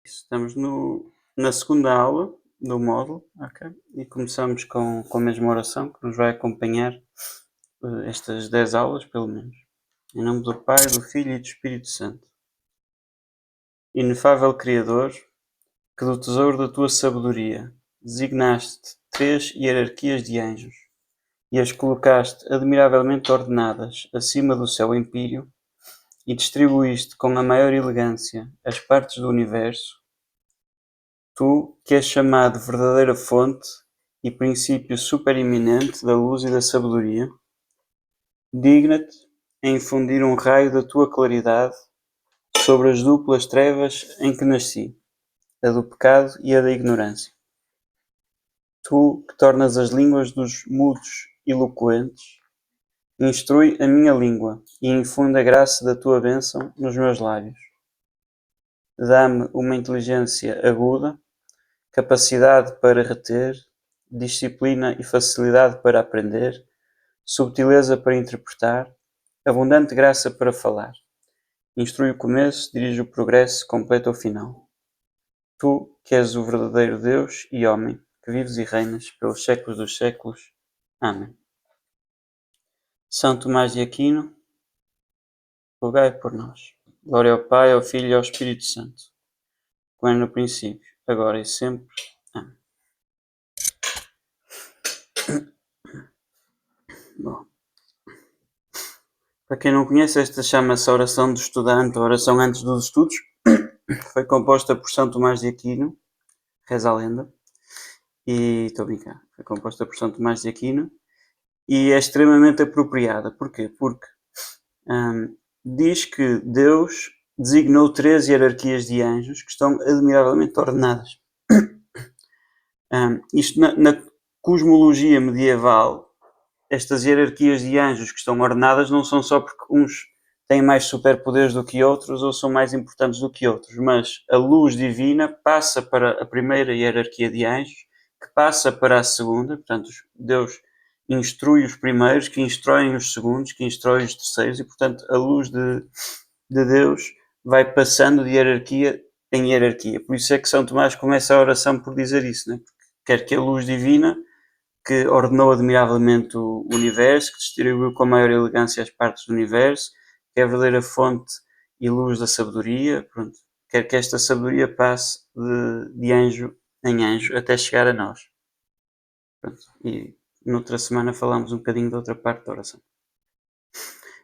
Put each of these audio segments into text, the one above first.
Estamos na segunda aula do módulo, ok? E começamos com a mesma oração que nos vai acompanhar estas 10 aulas, pelo menos. Em nome do Pai, do Filho e do Espírito Santo. Inefável Criador, que do tesouro da tua sabedoria designaste 3 hierarquias de anjos e as colocaste admiravelmente ordenadas acima do céu empíreo e distribuíste com a maior elegância as partes do universo. Tu, que és chamado verdadeira fonte e princípio supereminente da luz e da sabedoria, digna-te em infundir um raio da tua claridade sobre as duplas trevas em que nasci, a do pecado e a da ignorância. Tu, que tornas as línguas dos mudos eloquentes, instrui a minha língua e infunde a graça da tua bênção nos meus lábios. Dá-me uma inteligência aguda, capacidade para reter, disciplina e facilidade para aprender, subtileza para interpretar, abundante graça para falar. Instrui o começo, dirige o progresso, completa o final. Tu, que és o verdadeiro Deus e homem, que vives e reinas pelos séculos dos séculos. Amém. São Tomás de Aquino, rogai por nós. Glória ao Pai, ao Filho e ao Espírito Santo, como é no princípio, agora e sempre. Amém. Bom, para quem não conhece, esta chama-se a oração do estudante, a oração antes dos estudos. Foi composta por São Tomás de Aquino, reza a lenda, e estou a brincar, foi composta por São Tomás de Aquino e é extremamente apropriada. Porquê? Porque diz que Deus designou 3 hierarquias de anjos que estão admiravelmente ordenadas. Isto na cosmologia medieval, estas hierarquias de anjos que estão ordenadas não são só porque uns têm mais superpoderes do que outros ou são mais importantes do que outros, mas a luz divina passa para a primeira hierarquia de anjos, que passa para a segunda. Portanto, Deus instrui os primeiros, que instruem os segundos, que instruem os terceiros, e portanto a luz de Deus vai passando de hierarquia em hierarquia. Por isso é que São Tomás começa a oração por dizer isso, né? Porque quer que a luz divina, que ordenou admiravelmente o universo, que distribuiu com a maior elegância as partes do universo, que é a verdadeira fonte e luz da sabedoria, pronto, quer que esta sabedoria passe de anjo em anjo até chegar a nós. Pronto. E noutra semana falamos um bocadinho da outra parte da oração.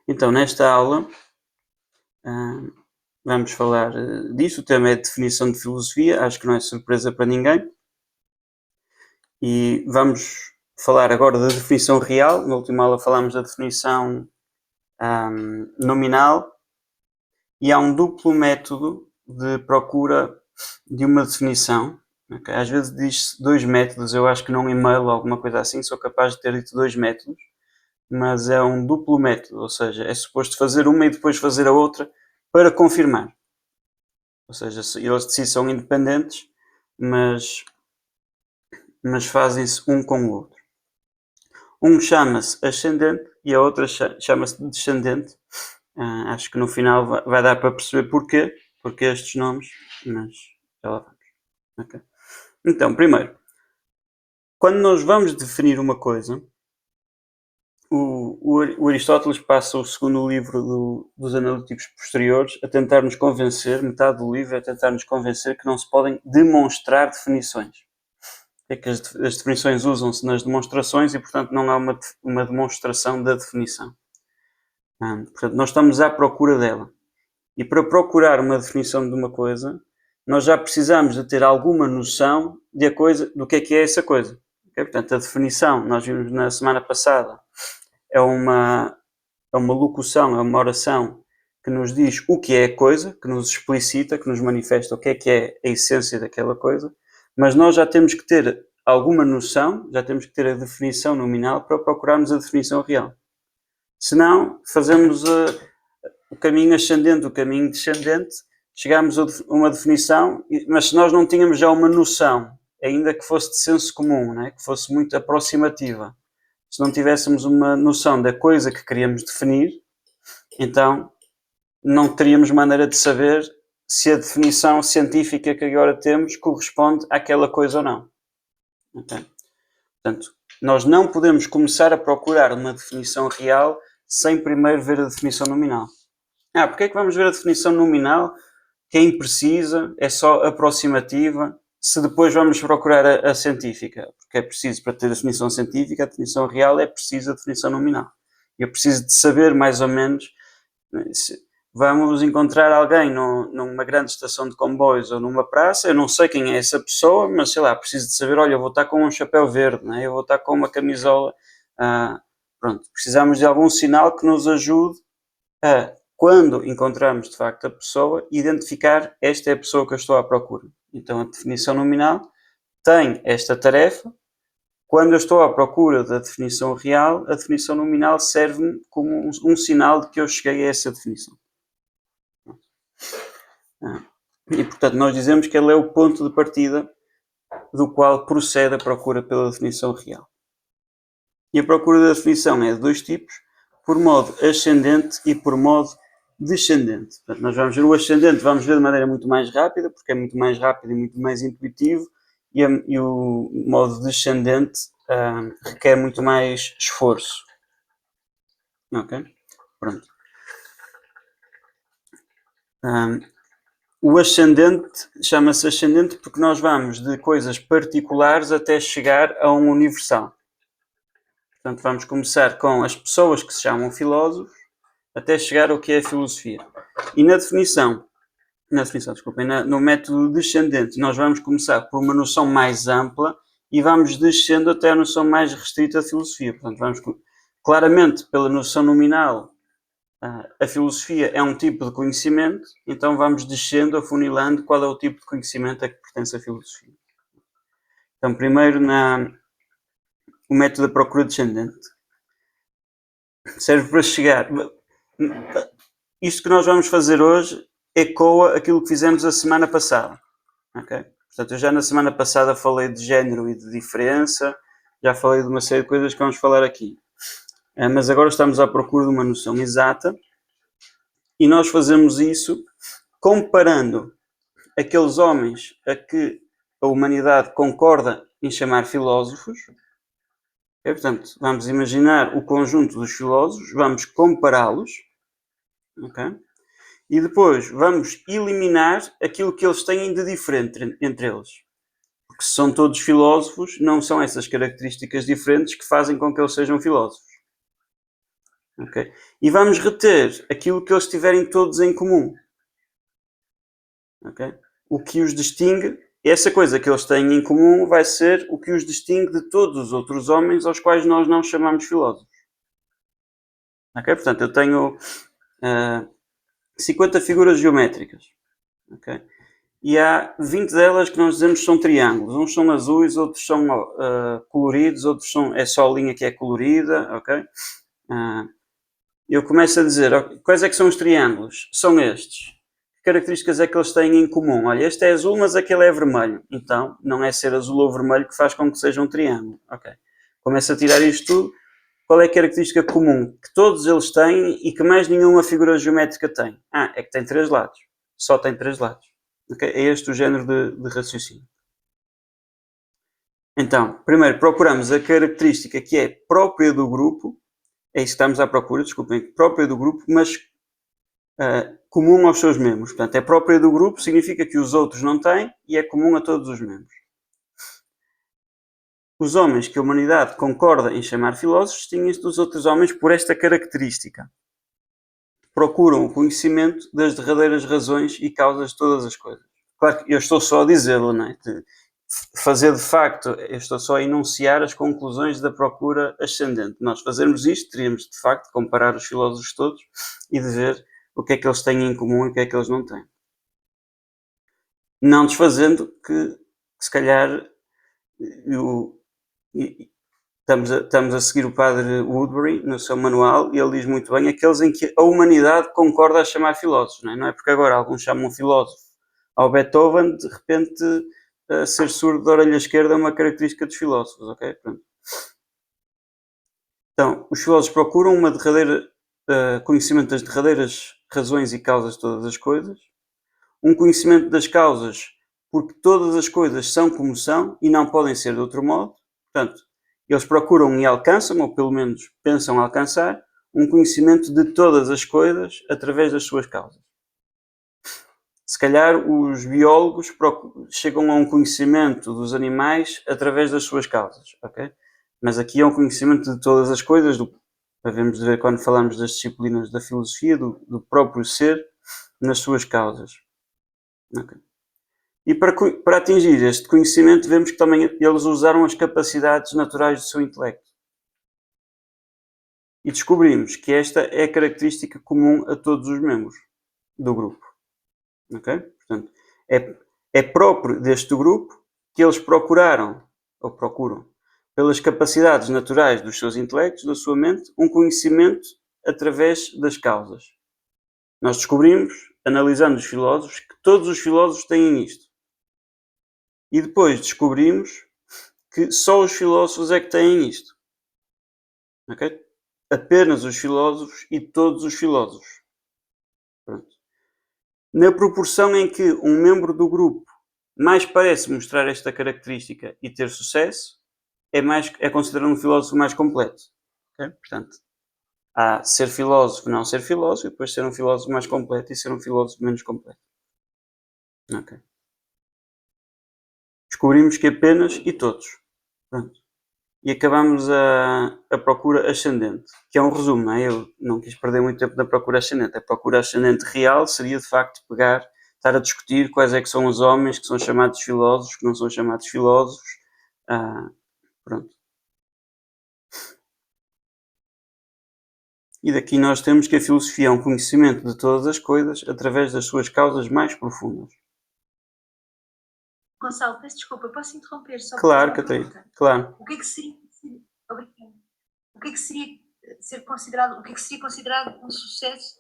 Então, nesta aula, vamos falar disso. O tema é definição de filosofia, acho que não é surpresa para ninguém. E vamos falar agora da definição real. Na última aula falámos da definição nominal, e há um duplo método de procura de uma definição. Okay? Às vezes diz-se 2 métodos, eu acho que num e-mail ou alguma coisa assim sou capaz de ter dito 2 métodos, mas é um duplo método, ou seja, é suposto fazer uma e depois fazer a outra para confirmar. Ou seja, eles de si são independentes, mas fazem-se um com o outro. Um chama-se ascendente e a outra chama-se descendente. Acho que no final vai dar para perceber porque estes nomes, mas já lá vamos. Okay. Então, primeiro, quando nós vamos definir uma coisa, o Aristóteles passa o segundo livro dos Analíticos Posteriores a tentar nos convencer, metade do livro é tentar nos convencer que não se podem demonstrar definições. É que as definições usam-se nas demonstrações e, portanto, não há uma demonstração da definição. Portanto, nós estamos à procura dela. E para procurar uma definição de uma coisa, nós já precisamos de ter alguma noção do que é essa coisa. Okay? Portanto, a definição, nós vimos na semana passada, é uma locução, é uma oração que nos diz o que é a coisa, que nos explicita, que nos manifesta o que é a essência daquela coisa, mas nós já temos que ter alguma noção, já temos que ter a definição nominal para procurarmos a definição real. Senão, fazemos o caminho ascendente, o caminho descendente, chegamos a uma definição, mas se nós não tínhamos já uma noção, ainda que fosse de senso comum, né? Que fosse muito aproximativa, se não tivéssemos uma noção da coisa que queríamos definir, então não teríamos maneira de saber se a definição científica que agora temos corresponde àquela coisa ou não. Okay? Portanto, nós não podemos começar a procurar uma definição real sem primeiro ver a definição nominal. Porque é que vamos ver a definição nominal, que é imprecisa, é só aproximativa, se depois vamos procurar a científica? Porque é preciso, para ter a definição científica, a definição real é preciso a definição nominal. Eu preciso de saber mais ou menos, se vamos encontrar alguém numa grande estação de comboios ou numa praça, eu não sei quem é essa pessoa, mas sei lá, preciso de saber, olha, eu vou estar com um chapéu verde, né? Eu vou estar com uma camisola, pronto, precisamos de algum sinal que nos ajude a, quando encontramos de facto a pessoa, identificar esta é a pessoa que eu estou à procura. Então a definição nominal tem esta tarefa. Quando eu estou à procura da definição real, a definição nominal serve-me como um sinal de que eu cheguei a essa definição. E, portanto, nós dizemos que ele é o ponto de partida do qual procede a procura pela definição real. E a procura da definição é de dois tipos, por modo ascendente e por modo descendente. Portanto, nós vamos ver o ascendente, vamos ver de maneira muito mais rápida, porque é muito mais rápido e muito mais intuitivo, e o modo descendente requer muito mais esforço. Ok? Pronto. O ascendente chama-se ascendente porque nós vamos de coisas particulares até chegar a um universal. Portanto, vamos começar com as pessoas que se chamam filósofos até chegar ao que é a filosofia. E no método descendente, nós vamos começar por uma noção mais ampla e vamos descendo até a noção mais restrita da filosofia. Portanto, vamos claramente pela noção nominal. A filosofia é um tipo de conhecimento, então vamos descendo, afunilando qual é o tipo de conhecimento a que pertence a filosofia. Então, primeiro, o método da procura descendente serve para chegar. Isto que nós vamos fazer hoje ecoa aquilo que fizemos a semana passada. Okay? Portanto, eu já na semana passada falei de género e de diferença, já falei de uma série de coisas que vamos falar aqui. Mas agora estamos à procura de uma noção exata e nós fazemos isso comparando aqueles homens a que a humanidade concorda em chamar filósofos. Portanto, vamos imaginar o conjunto dos filósofos, vamos compará-los, okay? E depois vamos eliminar aquilo que eles têm de diferente entre eles. Porque se são todos filósofos, não são essas características diferentes que fazem com que eles sejam filósofos. Okay? E vamos reter aquilo que eles tiverem todos em comum. Okay? O que os distingue, essa coisa que eles têm em comum vai ser o que os distingue de todos os outros homens aos quais nós não chamamos filósofos. Okay? Portanto, eu tenho 50 figuras geométricas. Okay? E há 20 delas que nós dizemos que são triângulos. Uns são azuis, outros são coloridos, outros é só a linha que é colorida. Okay? Eu começo a dizer, quais é que são os triângulos? São estes. Que características é que eles têm em comum? Olha, este é azul, mas aquele é vermelho. Então, não é ser azul ou vermelho que faz com que seja um triângulo. Okay. Começo a tirar isto tudo. Qual é a característica comum que todos eles têm e que mais nenhuma figura geométrica tem? É que tem 3 lados. Só tem 3 lados. Okay? É este o género de raciocínio. Então, primeiro procuramos a característica que é própria do grupo. É isso que estamos à procura, desculpem. Própria do grupo, mas comum aos seus membros. Portanto, é própria do grupo, significa que os outros não têm e é comum a todos os membros. Os homens que a humanidade concorda em chamar filósofos distinguem-se dos outros homens por esta característica. Procuram o conhecimento das derradeiras razões e causas de todas as coisas. Claro que eu estou só a dizê-lo, não é? Fazer de facto, eu estou só a enunciar as conclusões da procura ascendente. Nós fazermos isto, teríamos de facto de comparar os filósofos todos e de ver o que é que eles têm em comum e o que é que eles não têm. Não desfazendo que se calhar, estamos a seguir o padre Woodbury no seu manual e ele diz muito bem aqueles em que a humanidade concorda a chamar filósofos. Não é porque agora alguns chamam filósofo ao Beethoven, de repente ser surdo da orelha esquerda é uma característica dos filósofos. Okay? Pronto. Então, os filósofos procuram uma derradeira conhecimento das derradeiras razões e causas de todas as coisas, um conhecimento das causas, porque todas as coisas são como são e não podem ser de outro modo. Portanto, eles procuram e alcançam, ou pelo menos pensam alcançar, um conhecimento de todas as coisas através das suas causas. Se calhar os biólogos chegam a um conhecimento dos animais através das suas causas, ok? Mas aqui é um conhecimento de todas as coisas, devemos ver quando falamos das disciplinas da filosofia, do próprio ser nas suas causas. Okay. E para atingir este conhecimento, vemos que também eles usaram as capacidades naturais do seu intelecto. E descobrimos que esta é a característica comum a todos os membros do grupo. Ok? Portanto, é próprio deste grupo que eles procuraram, ou procuram, pelas capacidades naturais dos seus intelectos, da sua mente, um conhecimento através das causas. Nós descobrimos, analisando os filósofos, que todos os filósofos têm isto. E depois descobrimos que só os filósofos é que têm isto. Ok? Apenas os filósofos e todos os filósofos. Pronto. Na proporção em que um membro do grupo mais parece mostrar esta característica e ter sucesso, é considerado um filósofo mais completo. Okay? Portanto, há ser filósofo, não ser filósofo, e depois ser um filósofo mais completo e ser um filósofo menos completo. Okay. Descobrimos que apenas e todos. Pronto. E acabamos a procura ascendente, que é um resumo, não é? Eu não quis perder muito tempo na procura ascendente. A procura ascendente real seria, de facto, estar a discutir quais é que são os homens que são chamados filósofos, que não são chamados filósofos. Pronto. E daqui nós temos que a filosofia é um conhecimento de todas as coisas através das suas causas mais profundas. Gonçalo, peço desculpa, posso interromper só Claro, Catarina, claro. O que é que seria, o que é que seria ser considerado, o que é que seria considerado um sucesso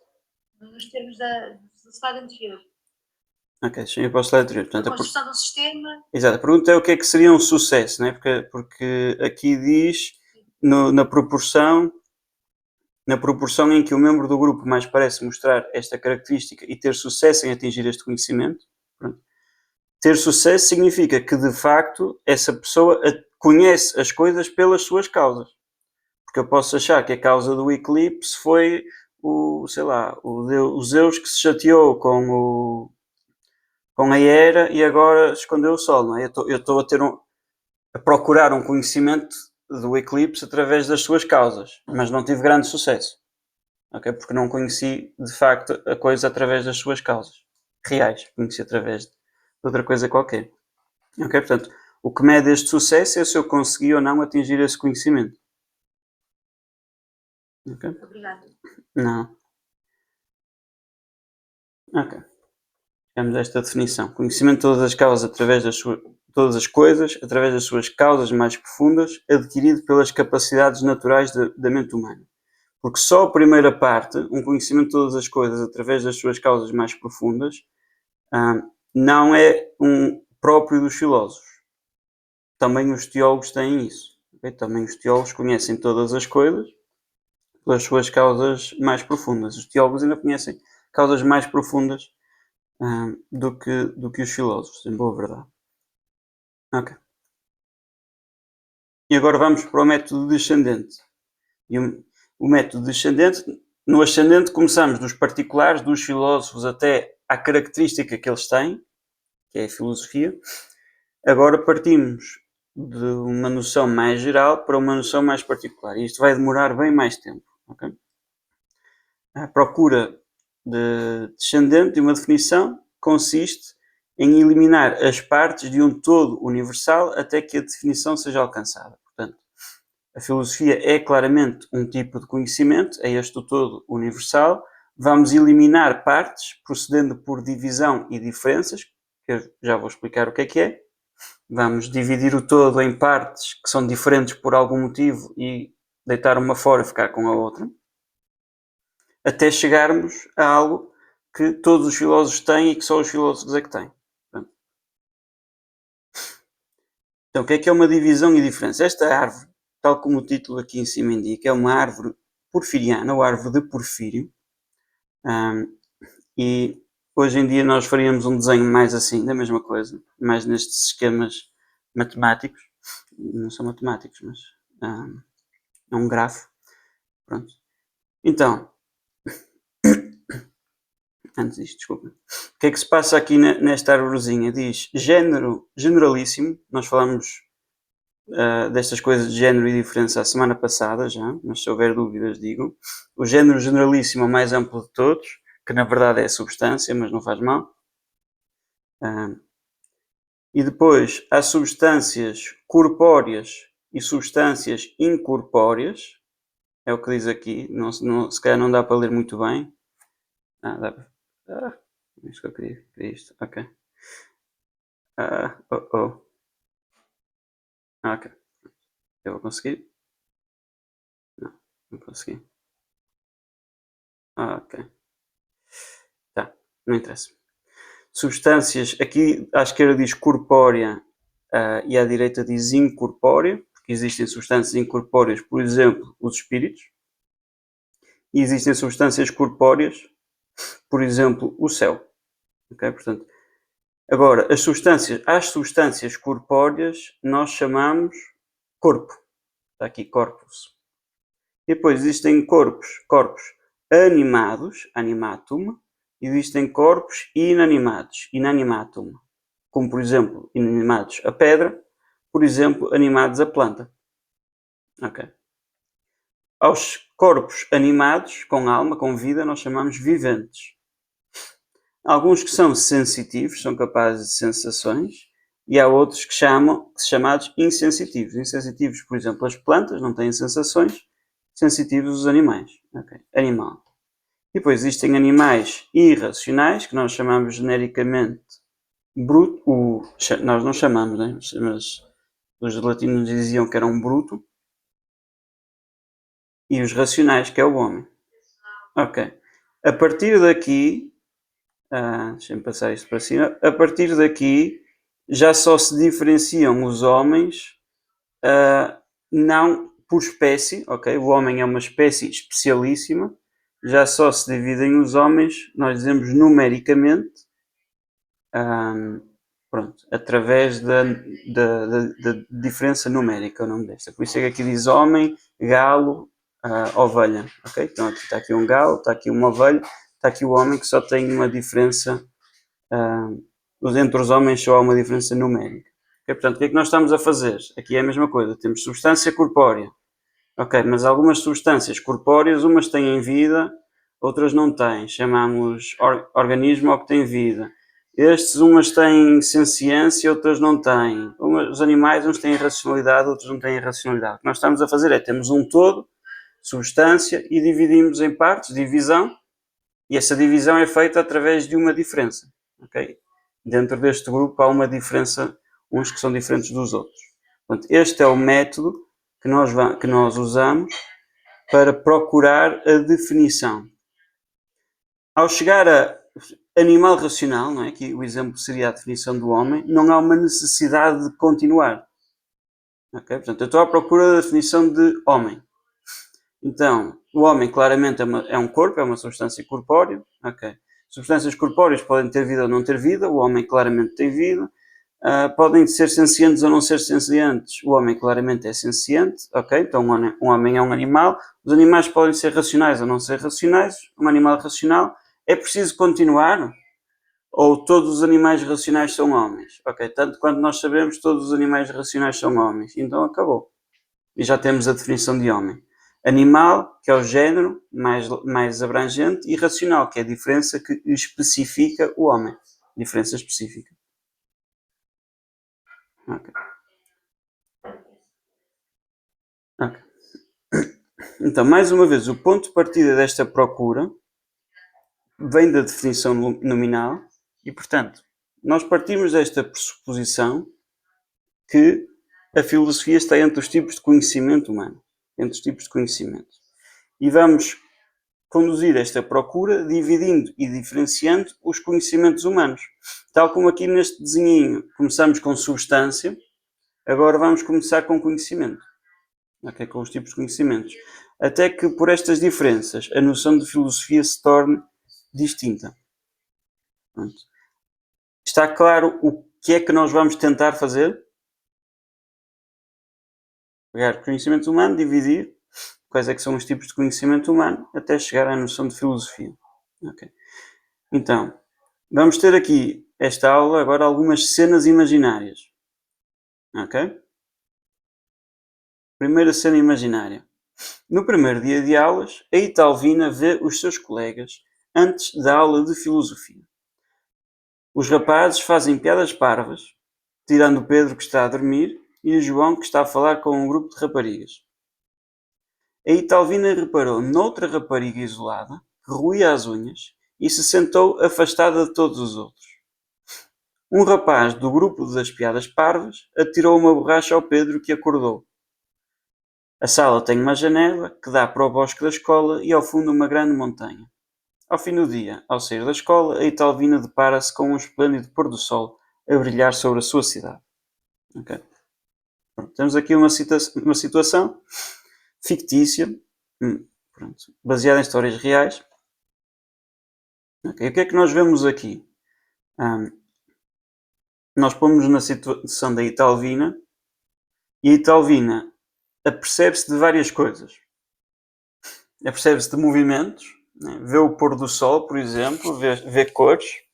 nos termos da slide anterior? Ok, sim, eu posso ler anterior. Portanto, a construção de um sistema. Exato, a pergunta é o que é que seria um sucesso, não é? Porque aqui diz na proporção em que o membro do grupo mais parece mostrar esta característica e ter sucesso em atingir este conhecimento. Pronto. Ter sucesso significa que, de facto, essa pessoa conhece as coisas pelas suas causas. Porque eu posso achar que a causa do eclipse foi o Zeus que se chateou com a Hera e agora escondeu o Sol, não é? Eu estou a procurar um conhecimento do eclipse através das suas causas, mas não tive grande sucesso. Okay? Porque não conheci, de facto, a coisa através das suas causas reais. Conheci através de outra coisa qualquer. Okay? Portanto, o que mede este sucesso é se eu consegui ou não atingir esse conhecimento. Okay? Obrigada. Não. Ok. Temos esta definição. Conhecimento de todas as causas todas as coisas, através das suas causas mais profundas, adquirido pelas capacidades naturais da mente humana. Porque só a primeira parte, um conhecimento de todas as coisas através das suas causas mais profundas, não é um próprio dos filósofos. Também os teólogos têm isso. Okay? Também os teólogos conhecem todas as coisas pelas suas causas mais profundas. Os teólogos ainda conhecem causas mais profundas do que os filósofos, em boa verdade. Ok. E agora vamos para o método descendente. E o método descendente, no ascendente começamos dos particulares, dos filósofos, até à característica que eles têm, que é a filosofia. Agora partimos de uma noção mais geral para uma noção mais particular. E isto vai demorar bem mais tempo. Okay? A procura de descendente de uma definição consiste em eliminar as partes de um todo universal até que a definição seja alcançada. Portanto, a filosofia é claramente um tipo de conhecimento, é este o todo universal. Vamos eliminar partes, procedendo por divisão e diferenças, que eu já vou explicar o que é. Vamos dividir o todo em partes que são diferentes por algum motivo e deitar uma fora e ficar com a outra, até chegarmos a algo que todos os filósofos têm e que só os filósofos é que têm. Então, o que é uma divisão e diferença? Esta árvore, tal como o título aqui em cima indica, é uma árvore porfiriana, ou árvore de Porfírio, e Hoje em dia nós faríamos um desenho mais assim, da mesma coisa, mais nestes esquemas matemáticos. Não são matemáticos, mas é um grafo. Pronto. Então, antes disto, desculpa. O que é que se passa aqui nesta árvorezinha? Diz género generalíssimo. Nós falamos destas coisas de género e diferença a semana passada já, mas se houver dúvidas digo. O género generalíssimo é o mais amplo de todos, que na verdade é a substância, mas não faz mal. E depois há substâncias corpóreas e substâncias incorpóreas. É o que diz aqui. Não, se calhar não dá para ler muito bem. Dá para... isso que eu queria isto. Ok. Ok. Eu vou conseguir? Não consegui. Ok. Tá, não interessa. Substâncias, aqui à esquerda diz corpórea e à direita diz incorpórea, porque existem substâncias incorpóreas, por exemplo, os espíritos. E existem substâncias corpóreas, por exemplo, o céu. Ok? Portanto, agora, às substâncias corpóreas nós chamamos corpo. Está aqui corpus. E depois existem corpos animados, animatum, e existem corpos inanimados, inanimatum. Como, por exemplo, inanimados a pedra, por exemplo, animados a planta. Ok. Aos corpos animados, com alma, com vida, nós chamamos viventes. Alguns que são sensitivos, são capazes de sensações, e há outros que são chamados insensitivos. Insensitivos, por exemplo, as plantas não têm sensações, sensitivos os animais. Okay. Animal. E depois existem animais irracionais, que nós chamamos genericamente bruto, nós não chamamos, né? Mas os latinos diziam que era um bruto, e os racionais, que é o homem. Ok. A partir daqui, deixa-me passar isto para cima, a partir daqui já só se diferenciam os homens, não por espécie, ok? O homem é uma espécie especialíssima, já só se dividem os homens, nós dizemos numericamente, pronto, através da diferença numérica, o nome desta. Por isso é que aqui diz homem, galo, ovelha, ok? Então aqui está aqui um galo, está aqui uma ovelha, está aqui o homem que só tem uma diferença, entre os homens só há uma diferença numérica. Okay? Portanto, o que é que nós estamos a fazer? Aqui é a mesma coisa, temos substância corpórea. Ok, mas algumas substâncias corpóreas, umas têm vida, outras não têm. Chamamos organismo ao que tem vida. Estes, umas têm senciência, outras não têm. Os animais, uns têm racionalidade, outros não têm racionalidade. O que nós estamos a fazer é, temos um todo, substância, e dividimos em partes, divisão, e essa divisão é feita através de uma diferença. Okay? Dentro deste grupo há uma diferença, uns que são diferentes dos outros. Portanto, este é o método que nós usamos para procurar a definição. Ao chegar a animal racional, não é? Que o exemplo seria a definição do homem, não há uma necessidade de continuar. Okay? Portanto, eu estou à procura da definição de homem. Então, o homem claramente é um corpo, é uma substância corpórea. Okay? Substâncias corpóreas podem ter vida ou não ter vida, o homem claramente tem vida. Podem ser sencientes ou não ser sencientes. O homem claramente é senciente, ok? Então um homem é um animal. Os animais podem ser racionais ou não ser racionais. Um animal racional. É preciso continuar? Ou todos os animais racionais são homens? Ok, tanto quanto nós sabemos, todos os animais racionais são homens. Então acabou. E já temos a definição de homem. Animal, que é o género mais abrangente, e racional, que é a diferença que especifica o homem. Diferença específica. Ok. Então, mais uma vez, o ponto de partida desta procura vem da definição nominal e, portanto, nós partimos desta pressuposição que a filosofia está entre os tipos de conhecimento humano, entre os tipos de conhecimento. E vamos conduzir esta procura dividindo e diferenciando os conhecimentos humanos. Tal como aqui neste desenhinho começamos com substância, agora vamos começar com conhecimento. Okay, com os tipos de conhecimentos. Até que por estas diferenças a noção de filosofia se torne distinta. Pronto. Está claro o que é que nós vamos tentar fazer? Pegar conhecimento humano, dividir quais é que são os tipos de conhecimento humano, até chegar à noção de filosofia. Okay. Então, vamos ter aqui, esta aula, agora algumas cenas imaginárias. Ok? Primeira cena imaginária. No primeiro dia de aulas, a Italvina vê os seus colegas antes da aula de filosofia. Os rapazes fazem piadas parvas, tirando o Pedro, que está a dormir, e o João, que está a falar com um grupo de raparigas. A Italvina reparou noutra rapariga isolada, que roía as unhas, e se sentou afastada de todos os outros. Um rapaz do grupo das piadas parvas atirou uma borracha ao Pedro, que acordou. A sala tem uma janela que dá para o bosque da escola e ao fundo uma grande montanha. Ao fim do dia, ao sair da escola, a Italvina depara-se com um esplêndido pôr do sol a brilhar sobre a sua cidade. Okay. Pronto, temos aqui uma situação fictícia, baseada em histórias reais. Okay. O que é que nós vemos aqui? Nós pomos na situação da Italvina e a Italvina apercebe-se de várias coisas. Apercebe-se de movimentos, né? Vê o pôr do sol, por exemplo, vê cores,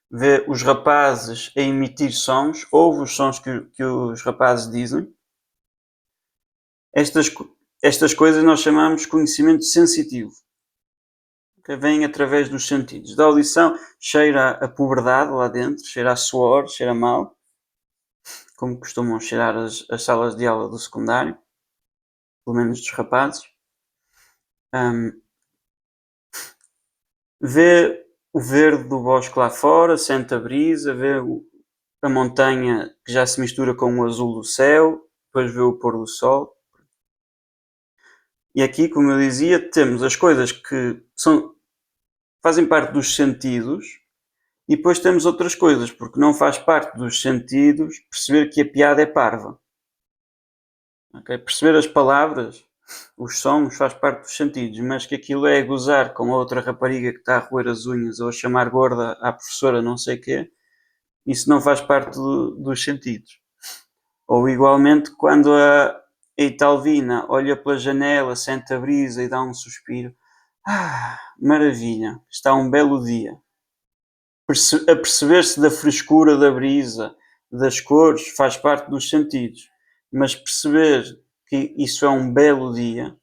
vê os rapazes a emitir sons, ouve os sons que os rapazes dizem. Estas coisas nós chamamos de conhecimento sensitivo, que vem através dos sentidos. Da audição, cheira a puberdade lá dentro, cheira a suor, cheira a mal, como costumam cheirar as salas de aula do secundário, pelo menos dos rapazes. Vê o verde do bosque lá fora, sente a brisa, vê a montanha que já se mistura com o azul do céu, depois vê o pôr do sol. E aqui, como eu dizia, temos as coisas que fazem parte dos sentidos e depois temos outras coisas, porque não faz parte dos sentidos perceber que a piada é parva. Okay? Perceber as palavras, os sons, faz parte dos sentidos, mas que aquilo é gozar com a outra rapariga que está a roer as unhas ou a chamar gorda à professora não sei o quê, isso não faz parte dos sentidos. Ou igualmente quando a Italvina olha pela janela, sente a brisa e dá um suspiro. Maravilha, está um belo dia. A perceber-se da frescura da brisa, das cores, faz parte dos sentidos. Mas perceber que isso é um belo dia,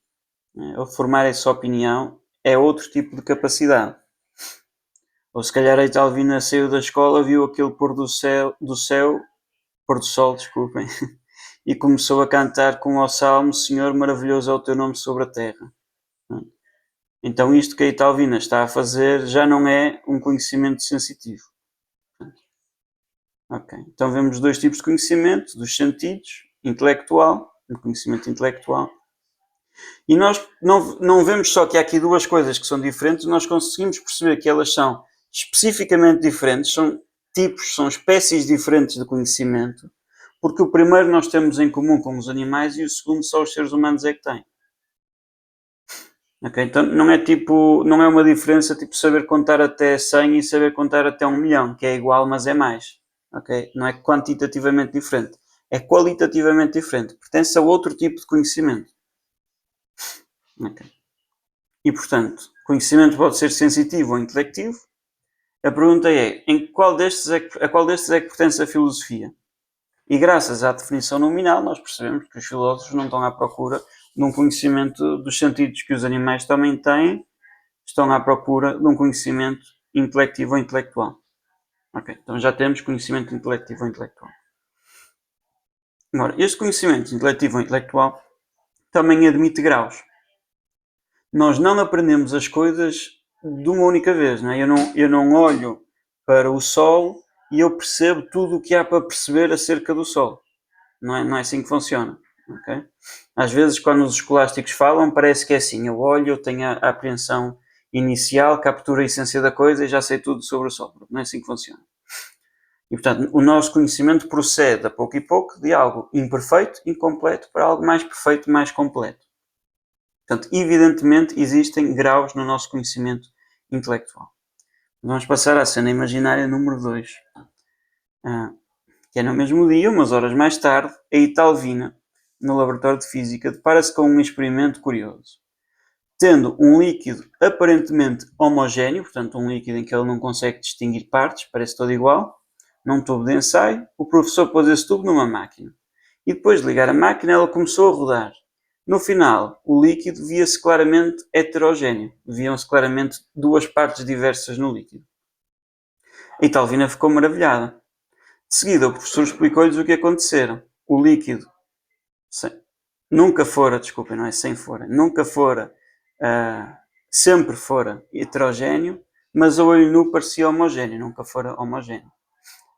ou formar essa opinião, é outro tipo de capacidade. Ou se calhar a Italvina saiu da escola, viu aquele pôr do sol, desculpem, e começou a cantar com o salmo: Senhor, maravilhoso é o teu nome sobre a terra. Então isto que a Italvina está a fazer já não é um conhecimento sensitivo. Ok, então vemos dois tipos de conhecimento, dos sentidos, intelectual, um conhecimento intelectual. E nós não vemos só que há aqui duas coisas que são diferentes, nós conseguimos perceber que elas são especificamente diferentes, são tipos, são espécies diferentes de conhecimento, porque o primeiro nós temos em comum com os animais e o segundo só os seres humanos é que têm. Ok, então não é uma diferença tipo saber contar até 100 e saber contar até 1 milhão, que é igual, mas é mais. Ok, não é quantitativamente diferente, é qualitativamente diferente, pertence a outro tipo de conhecimento. Okay. E portanto, conhecimento pode ser sensitivo ou intelectivo. A pergunta é, a qual destes é que pertence a filosofia? E graças à definição nominal, nós percebemos que os filósofos não estão à procura de um conhecimento dos sentidos que os animais também têm, estão à procura de um conhecimento intelectivo ou intelectual. Ok, então já temos conhecimento intelectivo ou intelectual. Agora, este conhecimento intelectivo ou intelectual também admite graus. Nós não aprendemos as coisas de uma única vez, não é? Eu não olho para o Sol e eu percebo tudo o que há para perceber acerca do Sol. Não é assim que funciona. Okay? Às vezes, quando os escolásticos falam, parece que é assim. Eu olho, eu tenho a apreensão inicial, capturo a essência da coisa e já sei tudo sobre o Sol. Não é assim que funciona. E, portanto, o nosso conhecimento procede a pouco e pouco de algo imperfeito, incompleto, para algo mais perfeito, mais completo. Portanto, evidentemente, existem graus no nosso conhecimento intelectual. Vamos passar à cena imaginária número 2. Que é no mesmo dia, umas horas mais tarde, a Italvina, no laboratório de física, depara-se com um experimento curioso. Tendo um líquido aparentemente homogéneo, portanto um líquido em que ele não consegue distinguir partes, parece todo igual, num tubo de ensaio, o professor pôs esse tubo numa máquina. E depois de ligar a máquina, ela começou a rodar. No final, o líquido via-se claramente heterogéneo. Viam-se claramente duas partes diversas no líquido. A Italvina ficou maravilhada. De seguida, o professor explicou-lhes o que acontecera. O líquido nunca fora, desculpem, não é sem fora, nunca fora, sempre fora heterogéneo, mas a olho nu parecia homogéneo, nunca fora homogéneo.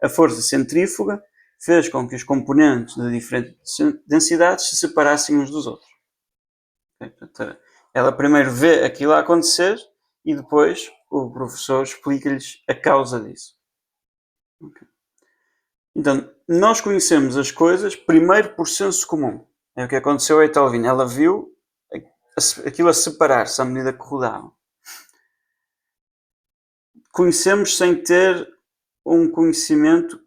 A força centrífuga fez com que os componentes de diferentes densidades se separassem uns dos outros. Ela primeiro vê aquilo a acontecer e depois o professor explica-lhes a causa disso. Então, nós conhecemos as coisas primeiro por senso comum. É o que aconteceu a Italvina. Ela viu aquilo a separar-se à medida que rodavam. Conhecemos sem ter um conhecimento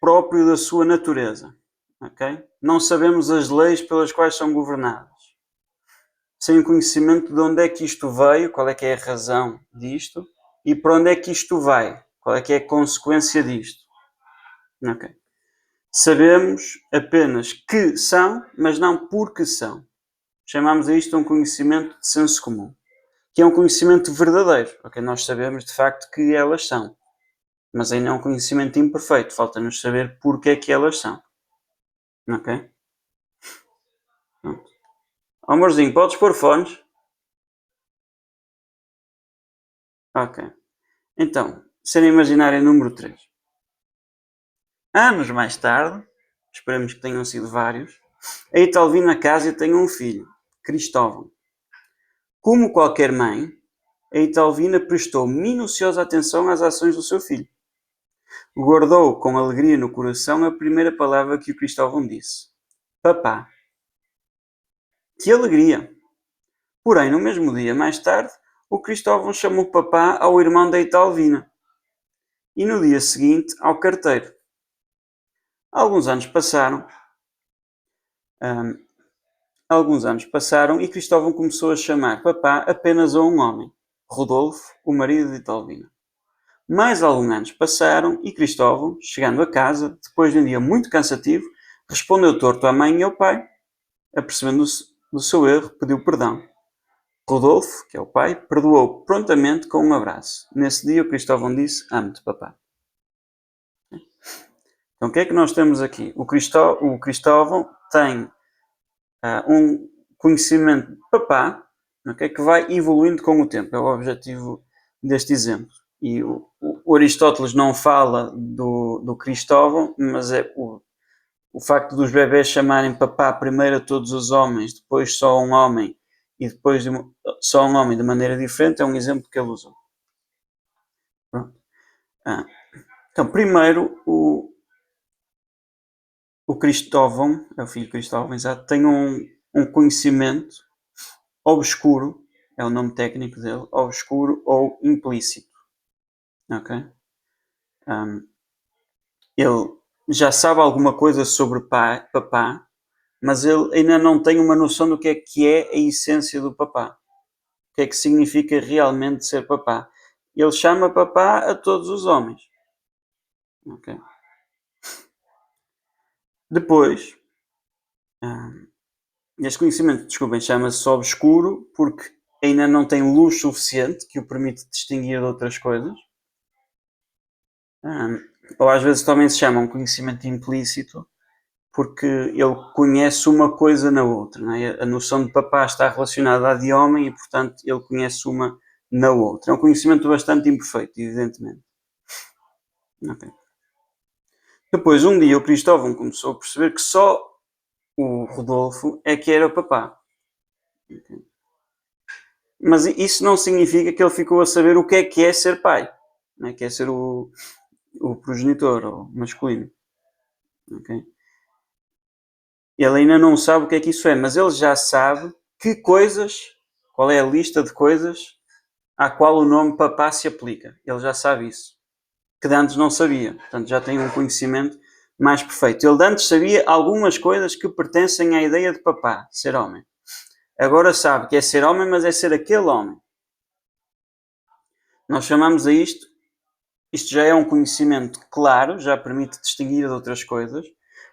próprio da sua natureza. Okay? Não sabemos as leis pelas quais são governadas. Sem o conhecimento de onde é que isto veio, qual é que é a razão disto e para onde é que isto vai, qual é que é a consequência disto. Okay. Sabemos apenas que são, mas não porque são. Chamamos a isto um conhecimento de senso comum, que é um conhecimento verdadeiro. Okay? Nós sabemos de facto que elas são, mas ainda é um conhecimento imperfeito. Falta-nos saber porque é que elas são. Ok? Pronto. Amorzinho, podes pôr fones? Ok. Então, cena imaginária número 3. Anos mais tarde, esperemos que tenham sido vários, a Italvina Cásia tem um filho, Cristóvão. Como qualquer mãe, a Italvina prestou minuciosa atenção às ações do seu filho. Guardou com alegria no coração a primeira palavra que o Cristóvão disse: papá. Que alegria! Porém, no mesmo dia, mais tarde, o Cristóvão chamou papá ao irmão da Italvina e no dia seguinte ao carteiro. Alguns anos passaram e Cristóvão começou a chamar papá apenas a um homem, Rodolfo, o marido de Italvina. Mais alguns anos passaram e Cristóvão, chegando a casa, depois de um dia muito cansativo, respondeu torto à mãe e ao pai. Apercebendo-se do seu erro, pediu perdão. Rodolfo, que é o pai, perdoou prontamente com um abraço. Nesse dia o Cristóvão disse: amo-te, papá. Então o que é que nós temos aqui? O Cristóvão tem um conhecimento de papá, okay, que vai evoluindo com o tempo. É o objetivo deste exemplo. E o Aristóteles não fala do Cristóvão, mas é o facto dos bebés chamarem papá primeiro a todos os homens, depois só um homem e depois só um homem de maneira diferente é um exemplo que ele usou. Então, primeiro, o Cristóvão, é o filho Cristóvão, exato, tem um conhecimento obscuro, é o nome técnico dele, obscuro ou implícito. Ok? Ele já sabe alguma coisa sobre papá, mas ele ainda não tem uma noção do que é a essência do papá. O que é que significa realmente ser papá. Ele chama papá a todos os homens. Okay. Depois, este conhecimento, desculpem, chama-se obscuro porque ainda não tem luz suficiente que o permite distinguir de outras coisas. Ou às vezes também se chama um conhecimento implícito porque ele conhece uma coisa na outra. Não é? A noção de papá está relacionada à de homem e, portanto, ele conhece uma na outra. É um conhecimento bastante imperfeito, evidentemente. Okay. Depois, um dia, o Cristóvão começou a perceber que só o Rodolfo é que era papá. Okay. Mas isso não significa que ele ficou a saber o que é ser pai. Não é? Que é ser o progenitor, o masculino. Okay? Ele ainda não sabe o que isso é, mas ele já sabe que coisas, qual é a lista de coisas à qual o nome papá se aplica. Ele já sabe isso, que de antes não sabia. Portanto, já tem um conhecimento mais perfeito. Ele de antes sabia algumas coisas que pertencem à ideia de papá, ser homem. Agora sabe que é ser homem, mas é ser aquele homem. Nós chamamos a isto já é um conhecimento claro, já permite distinguir de outras coisas,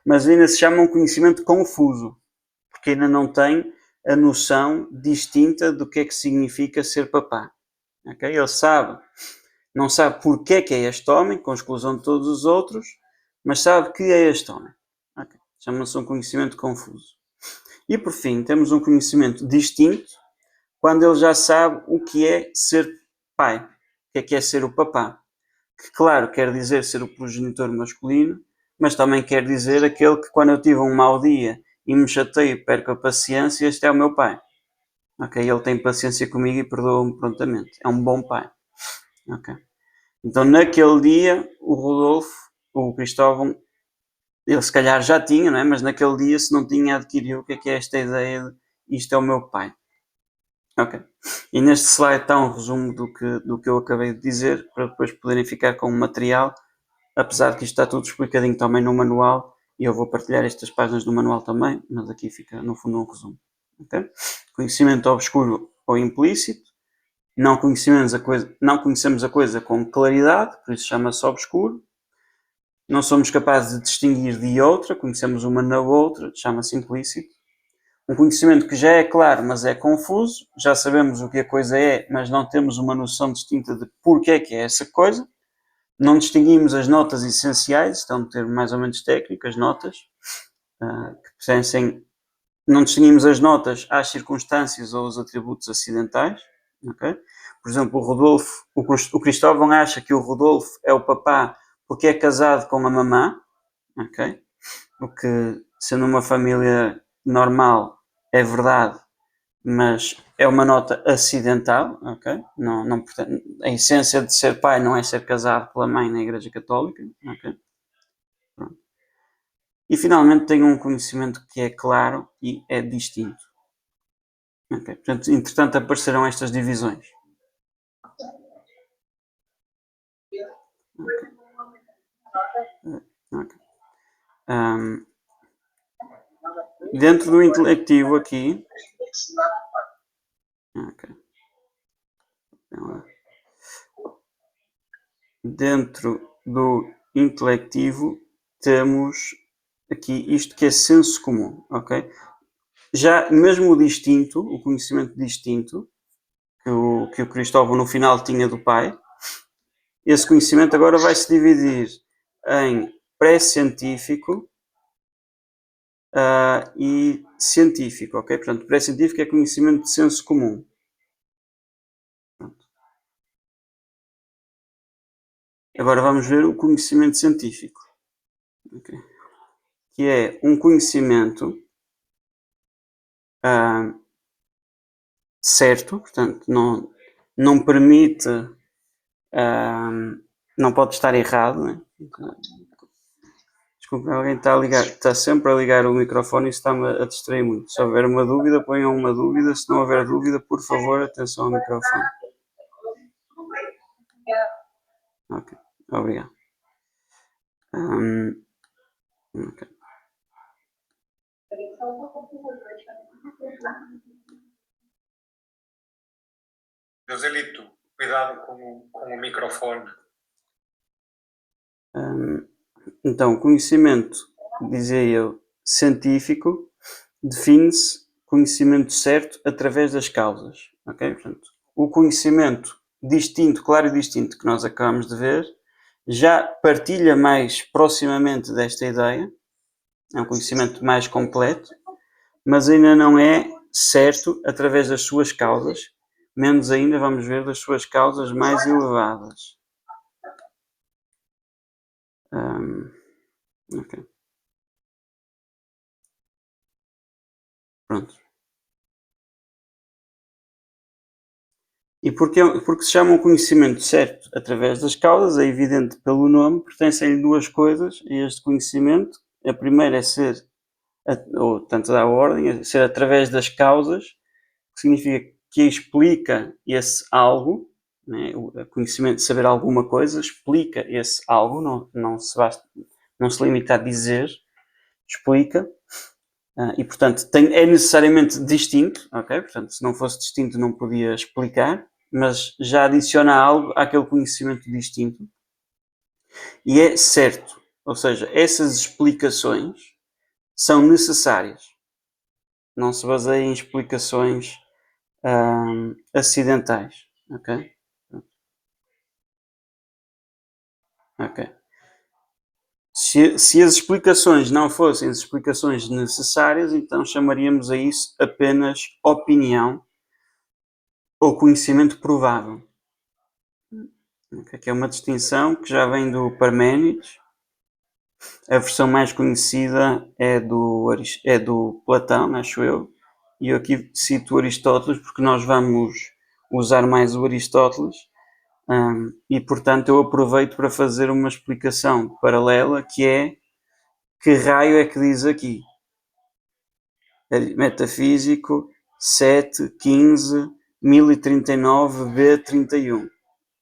mas ainda se chama um conhecimento confuso, porque ainda não tem a noção distinta do que é que significa ser papá. Okay? Ele sabe, não sabe porque é que é este homem, com exclusão de todos os outros, mas sabe que é este homem. Okay? Chama-se um conhecimento confuso. E por fim, temos um conhecimento distinto, quando ele já sabe o que é ser pai, o que é ser o papá. Que, claro, quer dizer ser o progenitor masculino, mas também quer dizer aquele que, quando eu tive um mau dia e me chateio e perco a paciência, este é o meu pai. Ok? Ele tem paciência comigo e perdoa-me prontamente. É um bom pai. Ok? Então, naquele dia, o Rodolfo, o Cristóvão, ele se calhar já tinha, não é? Mas naquele dia, se não tinha adquirido o que é esta ideia de isto é o meu pai. Ok. E neste slide está um resumo do que eu acabei de dizer, para depois poderem ficar com o material, apesar de que isto está tudo explicadinho também no manual, e eu vou partilhar estas páginas do manual também, mas aqui fica no fundo um resumo. Okay? Conhecimento obscuro ou implícito, não conhecemos a coisa com claridade, por isso chama-se obscuro. Não somos capazes de distinguir de outra, conhecemos uma na outra, chama-se implícito. Um conhecimento que já é claro, mas é confuso, já sabemos o que a coisa é, mas não temos uma noção distinta de porquê é que é essa coisa. Não distinguimos as notas essenciais, isto é um termo mais ou menos técnico, as notas, que pertencem. Não distinguimos as notas às circunstâncias ou aos atributos acidentais. Okay? Por exemplo, o Cristóvão acha que o Rodolfo é o papá porque é casado com a mamã. Okay? O que, sendo uma família normal, é verdade, mas é uma nota acidental, ok? Não, a essência de ser pai não é ser casado pela mãe na Igreja Católica, ok? Pronto. E finalmente tem um conhecimento que é claro e é distinto. Okay? Portanto, entretanto aparecerão estas divisões. Okay. Dentro do intelectivo aqui, okay. Dentro do intelectivo temos aqui isto que é senso comum, ok? Já mesmo o distinto, o conhecimento distinto, que o Cristóvão no final tinha do pai, esse conhecimento agora vai se dividir em pré-científico e científico, ok? Portanto, pré-científico é conhecimento de senso comum. Pronto. Agora vamos ver o conhecimento científico, okay? Que é um conhecimento certo, portanto, não permite, não pode estar errado, né? Desculpa, alguém está sempre a ligar o microfone e isso está-me a distrair muito. Se houver uma dúvida, ponham uma dúvida. Se não houver dúvida, por favor, atenção ao microfone. Ok, obrigado. Okay. Joselito, cuidado com o microfone. Então, conhecimento, dizia eu, científico, define-se conhecimento certo através das causas. Ok? Portanto, o conhecimento distinto, claro e distinto que nós acabamos de ver, já partilha mais proximamente desta ideia, é um conhecimento mais completo, mas ainda não é certo através das suas causas, menos ainda vamos ver das suas causas mais elevadas. Ok. Pronto. E porque se chama um conhecimento certo através das causas, é evidente pelo nome, pertencem-lhe duas coisas a este conhecimento. A primeira é ser, ou tanto dá a ordem, é ser através das causas, que significa que explica esse algo, né? O conhecimento de saber alguma coisa explica esse algo, não se limita a dizer, explica, e portanto é necessariamente distinto, ok? Portanto, se não fosse distinto não podia explicar, mas já adiciona algo àquele conhecimento distinto e é certo, ou seja, essas explicações são necessárias, não se baseia em explicações acidentais, ok? Ok. Se as explicações não fossem as explicações necessárias, então chamaríamos a isso apenas opinião ou conhecimento provável. Okay? Que é uma distinção que já vem do Parménides. A versão mais conhecida é do Platão, acho eu. E eu aqui cito Aristóteles porque nós vamos usar mais o Aristóteles. E portanto eu aproveito para fazer uma explicação paralela que é que raio é que diz aqui? Metafísico 7.15 1039 B31.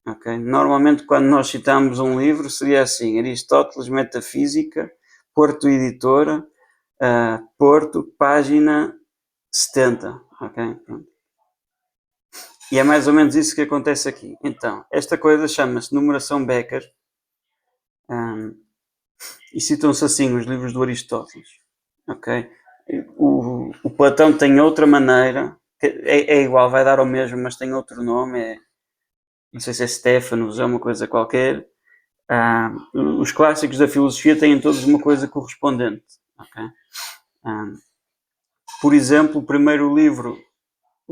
Okay? Normalmente quando nós citamos um livro seria assim, Aristóteles Metafísica, Porto Editora, Porto, página 70. Okay? E é mais ou menos isso que acontece aqui. Então, esta coisa chama-se numeração Becker, e citam-se assim os livros do Aristóteles. Okay? O Platão tem outra maneira, é igual, vai dar ao mesmo, mas tem outro nome, não sei se é Stefanos, é uma coisa qualquer. Os clássicos da filosofia têm todos uma coisa correspondente. Okay? Por exemplo, o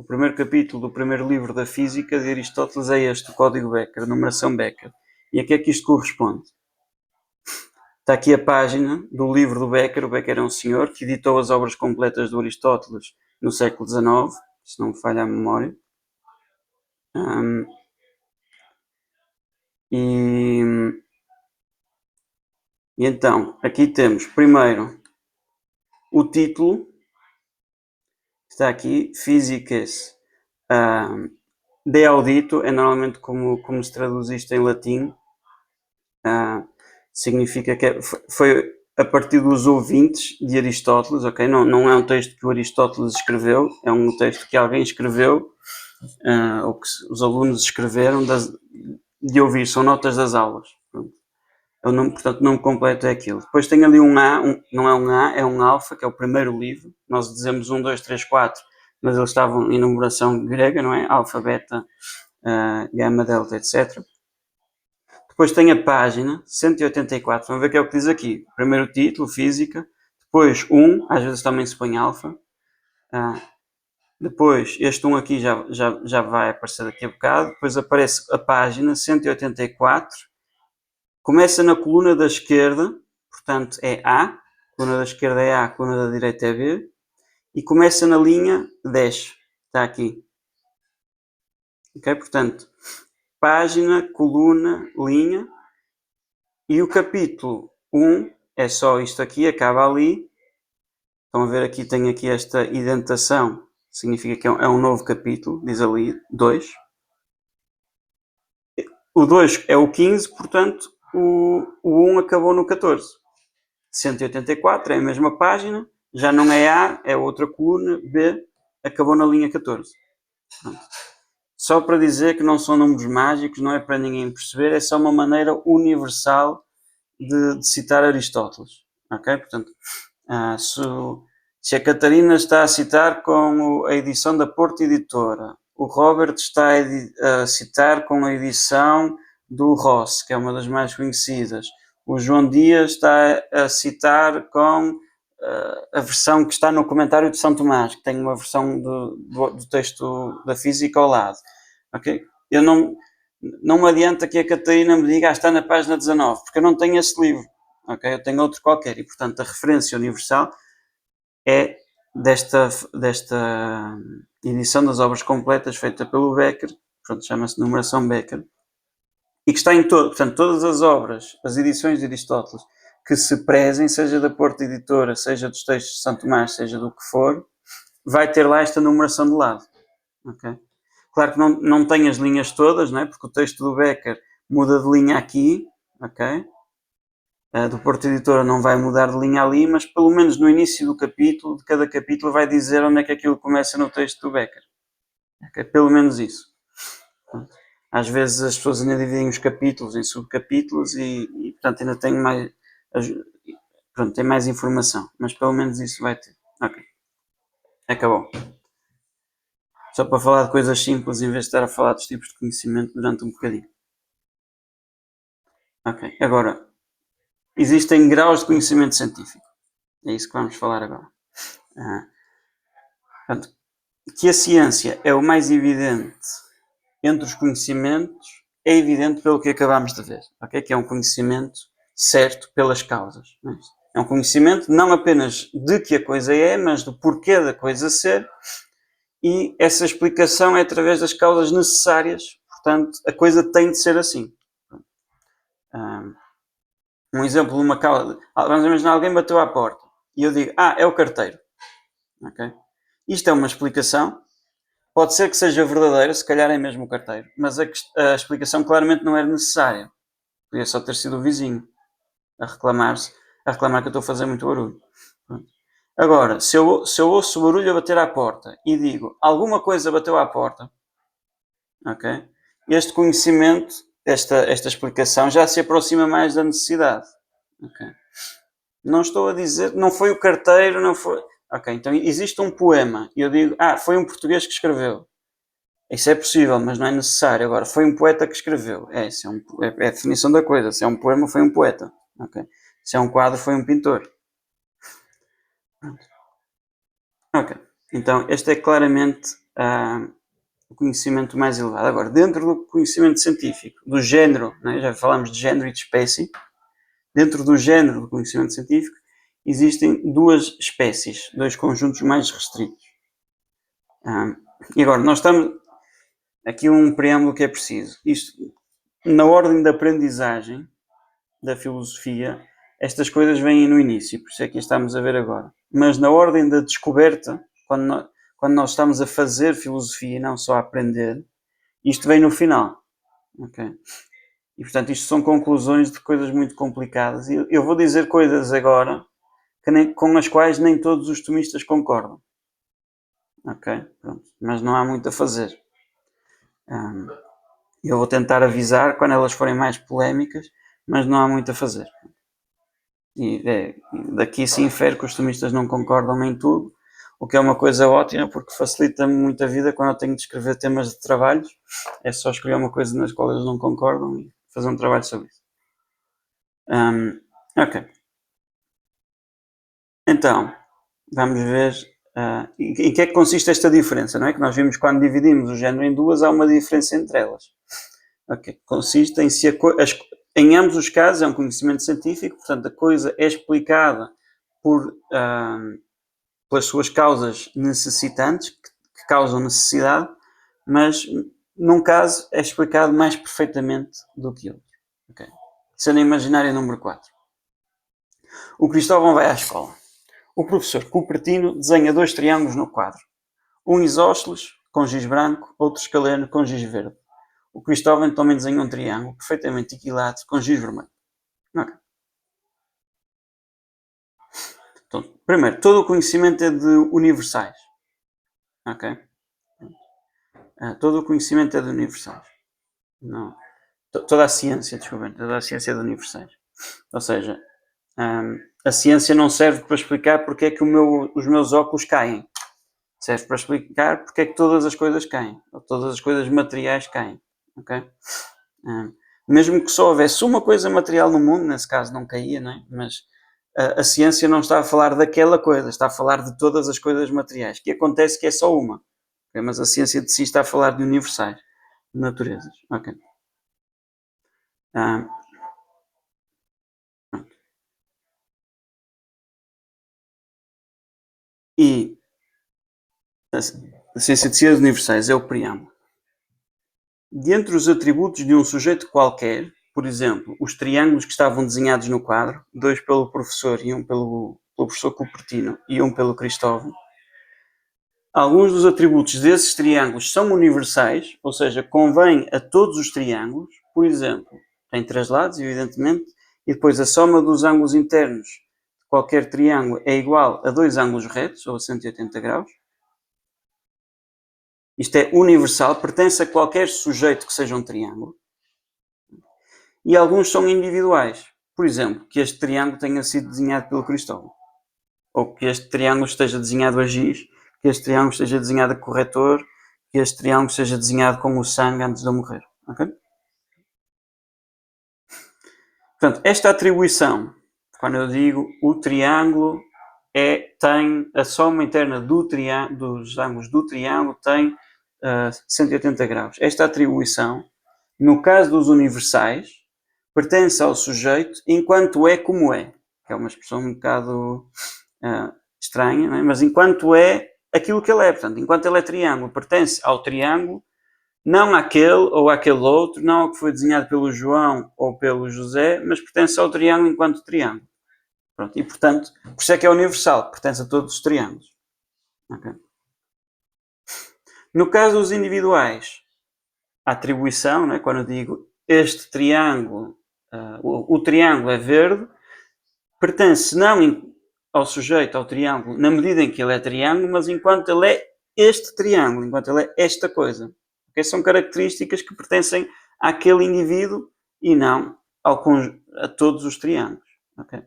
primeiro capítulo do primeiro livro da Física de Aristóteles é este, o Código Becker, a numeração Becker. E a que é que isto corresponde? Está aqui a página do livro do Becker. O Becker é um senhor que editou as obras completas do Aristóteles no século XIX, se não me falha a memória. E então, aqui temos primeiro o título, está aqui, Physicus de Audito, é normalmente como se traduz isto em latim. Significa que foi a partir dos ouvintes de Aristóteles, ok? Não é um texto que o Aristóteles escreveu, é um texto que alguém escreveu, ou que os alunos escreveram de ouvir, são notas das aulas. Portanto, o nome completo é aquilo. Depois tem ali um A, não é um A, é um alfa, que é o primeiro livro. Nós dizemos 1, 2, 3, 4, mas eles estavam em numeração grega, não é? Alfa, beta, gama, delta, etc. Depois tem a página 184, vamos ver o que é o que diz aqui. Primeiro título, Física. Depois 1, às vezes também se põe alfa. Depois, este 1 aqui já vai aparecer daqui a bocado. Depois aparece a página 184. Começa na coluna da esquerda, portanto é A. A coluna da esquerda é A, a coluna da direita é B. E começa na linha 10. Está aqui. Ok? Portanto, página, coluna, linha. E o capítulo 1 é só isto aqui, acaba ali. Estão a ver aqui, tem aqui esta indentação, significa que é um novo capítulo, diz ali 2. O 2 é o 15, portanto o 1 acabou no 14. 184 é a mesma página, já não é A, é outra coluna, B, acabou na linha 14. Pronto. Só para dizer que não são números mágicos, não é para ninguém perceber, é só uma maneira universal de citar Aristóteles. Ok? Portanto, se a Catarina está a citar com a edição da Porto Editora, o Robert está a citar com a edição do Ross, que é uma das mais conhecidas, o João Dias está a citar com a versão que está no comentário de São Tomás, que tem uma versão do texto da Física ao lado. Ok? Eu não me adianta que a Catarina me diga está na página 19, porque eu não tenho esse livro. Okay? Eu tenho outro qualquer e, portanto, a referência universal é desta edição das obras completas feita pelo Becker, portanto, chama-se numeração Becker, e que está em portanto, todas as obras, as edições de Aristóteles, que se prezem, seja da Porto Editora, seja dos textos de São Tomás, seja do que for, vai ter lá esta numeração de lado. Okay? Claro que não tem as linhas todas, não é? Porque o texto do Becker muda de linha aqui, ok? Do Porto Editora não vai mudar de linha ali, mas pelo menos no início do capítulo, de cada capítulo, vai dizer onde é que aquilo começa no texto do Becker. Okay? Pelo menos isso. Às vezes as pessoas ainda dividem os capítulos em subcapítulos e portanto, ainda tem mais... Pronto, tem mais informação, mas pelo menos isso vai ter. Ok. Acabou. Só para falar de coisas simples em vez de estar a falar dos tipos de conhecimento durante um bocadinho. Ok. Agora, existem graus de conhecimento científico. É isso que vamos falar agora. Portanto, que a ciência é o mais evidente entre os conhecimentos é evidente pelo que acabámos de ver. Okay? Que é um conhecimento certo pelas causas. É um conhecimento não apenas de que a coisa é, mas do porquê da coisa ser, e essa explicação é através das causas necessárias. Portanto, a coisa tem de ser assim. Um exemplo de uma causa... Vamos imaginar, alguém bateu à porta e eu digo, é o carteiro. Okay? Isto é uma explicação. Pode ser que seja verdadeira, se calhar é mesmo o carteiro, mas a explicação claramente não era necessária. Podia só ter sido o vizinho a reclamar que eu estou a fazer muito barulho. Agora, se eu ouço o barulho a bater à porta e digo, alguma coisa bateu à porta, ok? Este conhecimento, esta explicação já se aproxima mais da necessidade. Okay? Não estou a dizer, não foi o carteiro, não foi... Ok, então existe um poema e eu digo, foi um português que escreveu. Isso é possível, mas não é necessário. Agora, foi um poeta que escreveu. É a definição da coisa. Se é um poema, foi um poeta. Okay? Se é um quadro, foi um pintor. Ok. Então, este é claramente o conhecimento mais elevado. Agora, dentro do conhecimento científico, do género, né? Já falámos de género e de espécie, dentro do género do conhecimento científico, existem duas espécies, dois conjuntos mais restritos. E agora, nós estamos... Aqui um preâmbulo que é preciso. Isto, na ordem da aprendizagem da filosofia, estas coisas vêm no início, por isso é que estamos a ver agora. Mas na ordem da descoberta, quando nós estamos a fazer filosofia e não só a aprender, isto vem no final. Okay? E portanto isto são conclusões de coisas muito complicadas. E eu vou dizer coisas agora com as quais nem todos os tomistas concordam. Ok? Pronto. Mas não há muito a fazer. Eu vou tentar avisar quando elas forem mais polémicas, mas não há muito a fazer. E daqui se infere que os tomistas não concordam em tudo, o que é uma coisa ótima, porque facilita-me muito a vida quando eu tenho de escrever temas de trabalhos. É só escolher uma coisa nas quais eles não concordam e fazer um trabalho sobre isso. Ok. Então, vamos ver em que é que consiste esta diferença, não é? Que nós vimos quando dividimos o género em duas, há uma diferença entre elas. Ok. Consiste em se em ambos os casos é um conhecimento científico, portanto a coisa é explicada pelas suas causas necessitantes, que causam necessidade, mas num caso é explicado mais perfeitamente do que outro. Okay. Cena imaginária número 4. O Cristóvão vai à escola. O professor Cupertino desenha 2 triângulos no quadro. Um isósceles com giz branco, outro escaleno com giz verde. O Cristóvão também desenha um triângulo perfeitamente equilátero com giz vermelho. Okay. Então, primeiro, todo o conhecimento é de universais. Ok? Todo o conhecimento é de universais. Não. Toda a ciência, desculpem, toda a ciência é de universais. Ou seja, a ciência não serve para explicar porque é que os meus óculos caem. Serve para explicar porque é que todas as coisas caem. Ou todas as coisas materiais caem. Ok? Mesmo que só houvesse uma coisa material no mundo, nesse caso não caía, não é? Mas a ciência não está a falar daquela coisa, está a falar de todas as coisas materiais, que acontece que é só uma. Okay? Mas a ciência de si está a falar de universais, de naturezas. Ok. E a ciência de si das universais é o preâmbulo. Dentre os atributos de um sujeito qualquer, por exemplo, os triângulos que estavam desenhados no quadro, 2 pelo professor e um pelo professor Cupertino e um pelo Cristóvão, Alguns dos atributos desses triângulos são universais, ou seja, convém a todos os triângulos. Por exemplo, tem 3 lados, evidentemente, e depois a soma dos ângulos internos de qualquer triângulo é igual a 2 ângulos retos, ou a 180 graus. Isto é universal, pertence a qualquer sujeito que seja um triângulo. E alguns são individuais. Por exemplo, que este triângulo tenha sido desenhado pelo Cristóvão. Ou que este triângulo esteja desenhado a giz, que este triângulo esteja desenhado a corretor, que este triângulo seja desenhado com o sangue antes de eu morrer. Okay? Portanto, esta atribuição, quando eu digo o triângulo tem a soma interna dos ângulos do triângulo tem 180 graus. Esta atribuição, no caso dos universais, pertence ao sujeito enquanto é como é. Que é uma expressão um bocado estranha, não é? Mas enquanto é aquilo que ele é. Portanto, enquanto ele é triângulo, pertence ao triângulo, não àquele ou àquele outro, não ao que foi desenhado pelo João ou pelo José, mas pertence ao triângulo enquanto triângulo. Pronto, e, portanto, por isso é que é universal, pertence a todos os triângulos. Okay? No caso dos individuais, a atribuição, não é? Quando eu digo este triângulo, o triângulo é verde, pertence não ao sujeito, ao triângulo, na medida em que ele é triângulo, mas enquanto ele é este triângulo, enquanto ele é esta coisa. Okay? São características que pertencem àquele indivíduo e não a todos os triângulos. Okay?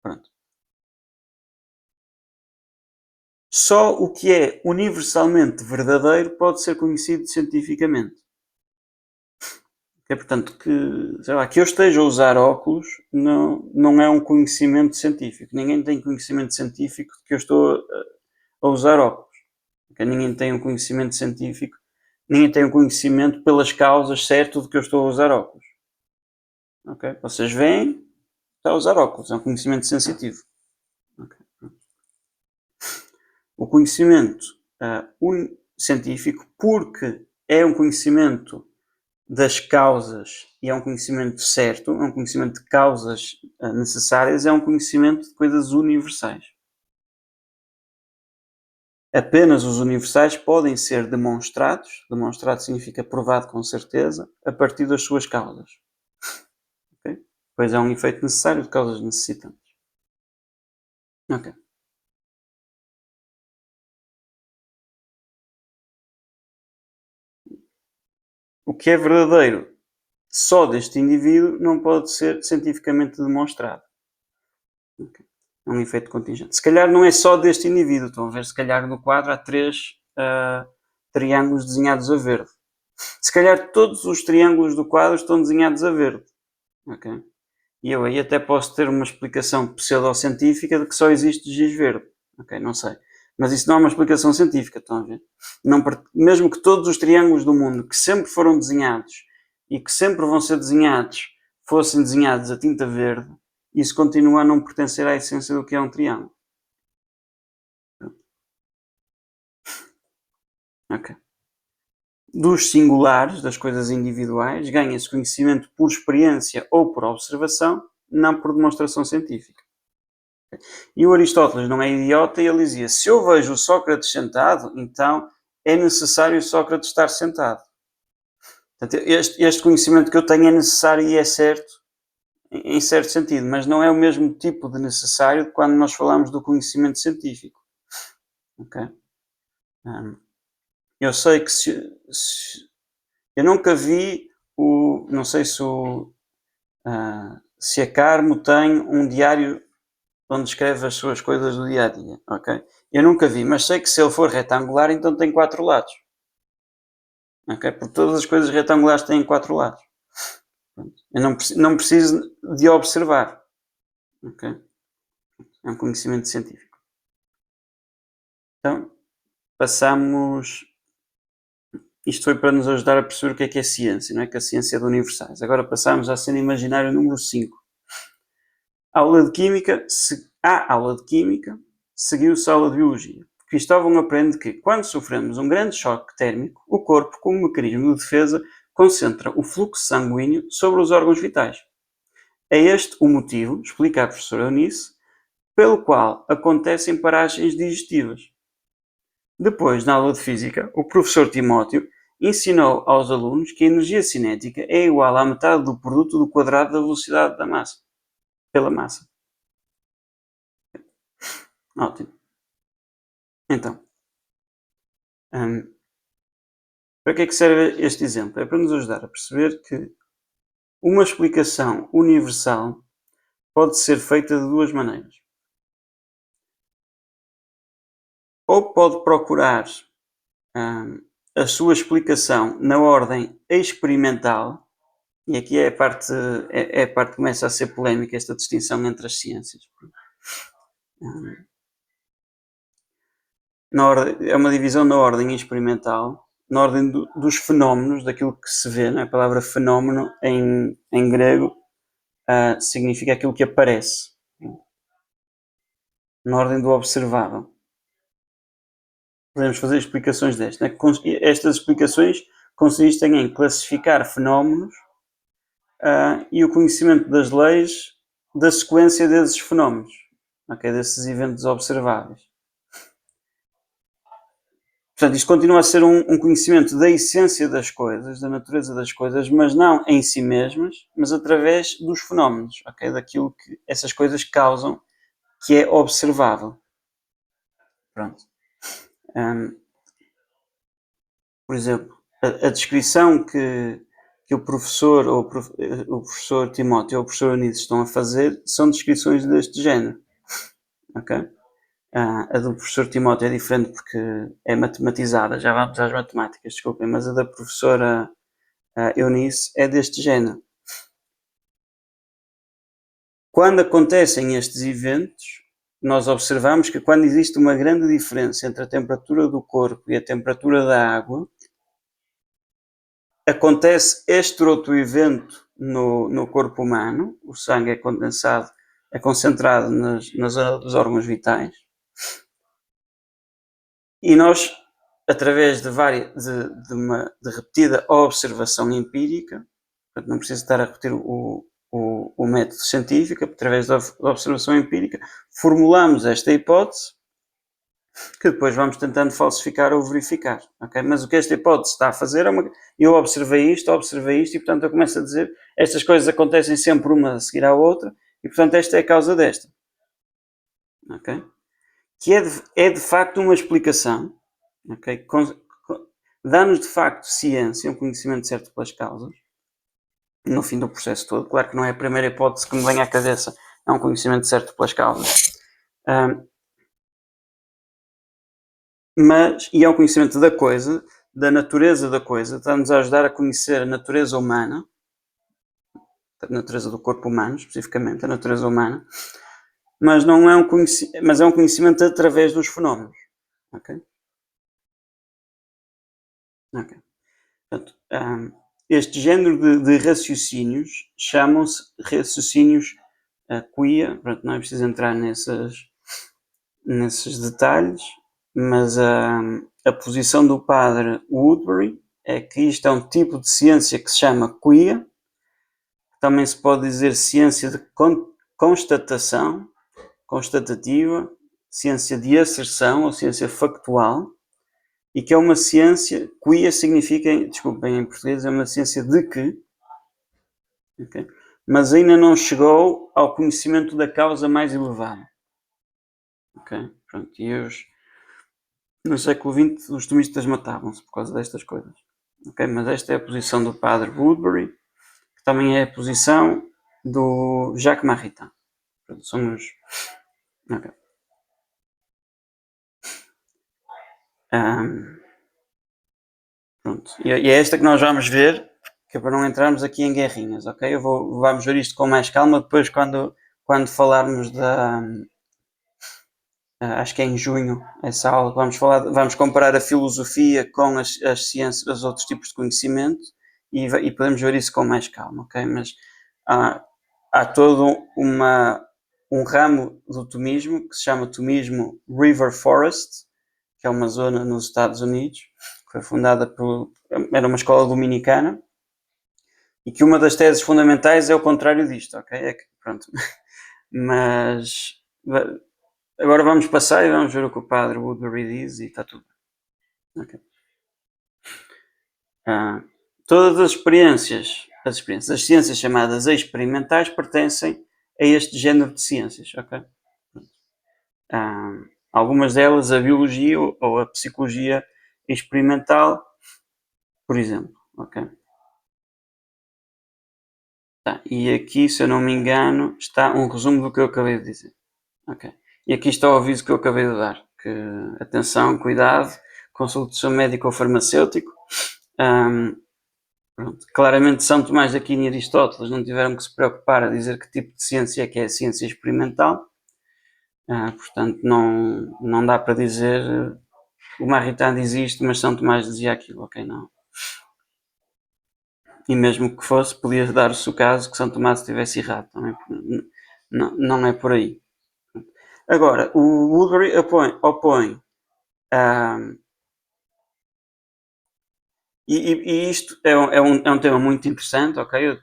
Pronto. Só o que é universalmente verdadeiro pode ser conhecido cientificamente. Portanto, que eu esteja a usar óculos não é um conhecimento científico. Ninguém tem conhecimento científico de que eu estou a usar óculos. Ninguém tem um conhecimento científico, ninguém tem um conhecimento pelas causas certo de que eu estou a usar óculos. Okay? Vocês veem, está a usar óculos, é um conhecimento sensitivo. Okay? O conhecimento científico, porque é um conhecimento das causas e é um conhecimento certo, é um conhecimento de causas necessárias, é um conhecimento de coisas universais. Apenas os universais podem ser demonstrados, demonstrado significa provado com certeza, a partir das suas causas. Okay? Pois é um efeito necessário de causas necessitantes. Ok. O que é verdadeiro só deste indivíduo não pode ser cientificamente demonstrado. Okay. É um efeito contingente. Se calhar não é só deste indivíduo. Estão a ver, se calhar no quadro há 3 triângulos desenhados a verde. Se calhar todos os triângulos do quadro estão desenhados a verde. Okay? E eu aí até posso ter uma explicação pseudocientífica de que só existe giz verde. Okay? Não sei. Mas isso não é uma explicação científica. Estão a ver? Não, mesmo que todos os triângulos do mundo que sempre foram desenhados e que sempre vão ser desenhados fossem desenhados a tinta verde, isso continua a não pertencer à essência do que é um triângulo. Ok. Dos singulares, das coisas individuais, ganha-se conhecimento por experiência ou por observação, não por demonstração científica. E o Aristóteles não é idiota e ele dizia: se eu vejo o Sócrates sentado, então é necessário o Sócrates estar sentado. Portanto, este conhecimento que eu tenho é necessário e é certo, em certo sentido, mas não é o mesmo tipo de necessário quando nós falamos do conhecimento científico. Okay? Eu sei que eu nunca vi não sei se a Carmo tem um diário onde escreve as suas coisas do dia a dia, ok? Eu nunca vi, mas sei que se ele for retangular, então tem 4 lados. Ok? Porque todas as coisas retangulares têm 4 lados. Eu não preciso de observar. Ok? É um conhecimento científico. Então, passamos. Isto foi para nos ajudar a perceber o que é ciência, não é? Que a ciência é de universais. Agora passamos à cena imaginária número 5. A aula de Química, seguiu-se a aula de Biologia. Cristóvão aprende que, quando sofremos um grande choque térmico, o corpo, como mecanismo de defesa, concentra o fluxo sanguíneo sobre os órgãos vitais. É este o motivo, explica a professora Eunice, pelo qual acontecem paragens digestivas. Depois, na aula de física, o professor Timóteo ensinou aos alunos que a energia cinética é igual à metade do produto do quadrado da velocidade da massa, pela massa. Ótimo. Então, para que é que serve este exemplo? É para nos ajudar a perceber que uma explicação universal pode ser feita de duas maneiras. Ou pode procurar a sua explicação na ordem experimental, e aqui é a parte que começa a ser polémica, esta distinção entre as ciências. É uma divisão na ordem experimental, na ordem dos fenómenos, daquilo que se vê. Não é? A palavra fenómeno em grego significa aquilo que aparece, na ordem do observável. Podemos fazer explicações destas. Estas explicações consistem em classificar fenómenos e o conhecimento das leis da sequência desses fenómenos, desses eventos observáveis. Portanto, isto continua a ser um conhecimento da essência das coisas, da natureza das coisas, mas não em si mesmas, mas através dos fenómenos, daquilo que essas coisas causam, que é observável. Pronto. Por exemplo, a descrição que o professor ou o professor Timóteo ou o professor Eunice estão a fazer são descrições deste género. Ok? A do professor Timóteo é diferente porque é matematizada, já vamos às matemáticas, desculpem, mas a da professora Eunice é deste género. Quando acontecem estes eventos, nós observamos que quando existe uma grande diferença entre a temperatura do corpo e a temperatura da água, acontece este outro evento no corpo humano, o sangue é condensado, é concentrado na zona dos órgãos vitais, e nós, através de repetida observação empírica, portanto não preciso estar a repetir o método científico, através da observação empírica, formulamos esta hipótese, que depois vamos tentando falsificar ou verificar. Okay? Mas o que esta hipótese está a fazer eu observei isto, e portanto eu começo a dizer estas coisas acontecem sempre uma a seguir à outra, e portanto esta é a causa desta. Okay? Que é de facto uma explicação, okay? Dá-nos de facto ciência, um conhecimento certo pelas causas, no fim do processo todo. Claro que não é a primeira hipótese que me vem à cabeça, é um conhecimento certo pelas causas. E é um conhecimento da coisa, da natureza da coisa, está-nos a ajudar a conhecer a natureza humana, a natureza do corpo humano, especificamente, a natureza humana, mas não é mas é um conhecimento através dos fenómenos. Ok? Portanto, este género de raciocínios chamam-se raciocínios quia, não é preciso entrar nesses detalhes, mas a posição do padre Woodbury é que isto é um tipo de ciência que se chama quia, também se pode dizer ciência de constatação, constatativa, ciência de asserção ou ciência factual, e que é uma ciência, quia significa, desculpem em português, é uma ciência de que, okay? Mas ainda não chegou ao conhecimento da causa mais elevada. Okay? Pronto, e no século XX os tomistas matavam-se por causa destas coisas. Okay? Mas esta é a posição do padre Woodbury, que também é a posição do Jacques Maritain. Pronto, somos... Okay. Pronto. E é esta que nós vamos ver, que é para não entrarmos aqui em guerrinhas, ok? Vamos ver isto com mais calma depois quando falarmos acho que é em junho, essa aula, vamos comparar a filosofia com as ciências, os outros tipos de conhecimento e podemos ver isso com mais calma, ok? Mas há todo um ramo do tomismo que se chama tomismo River Forest, que é uma zona nos Estados Unidos, que foi fundada era uma escola dominicana, e que uma das teses fundamentais é o contrário disto, ok? Pronto. Mas agora vamos passar e vamos ver o que o padre Woodbury diz e está tudo. Okay. Todas as experiências, as ciências chamadas experimentais pertencem a este género de ciências, ok? Algumas delas, a biologia ou a psicologia experimental, por exemplo, ok? E aqui, se eu não me engano, está um resumo do que eu acabei de dizer, ok? E aqui está o aviso que eu acabei de dar, que atenção, cuidado, consulte o seu médico ou farmacêutico. Pronto. Claramente São Tomás de Aquino e Aristóteles não tiveram que se preocupar a dizer que tipo de ciência é que é a ciência experimental. Portanto, não dá para dizer o Maritain diz isto, mas São Tomás dizia aquilo, ok? Não. E mesmo que fosse, podia dar-se o caso que São Tomás estivesse errado, não é por aí. Agora, o Woodbury opõe e isto é um tema muito interessante, ok?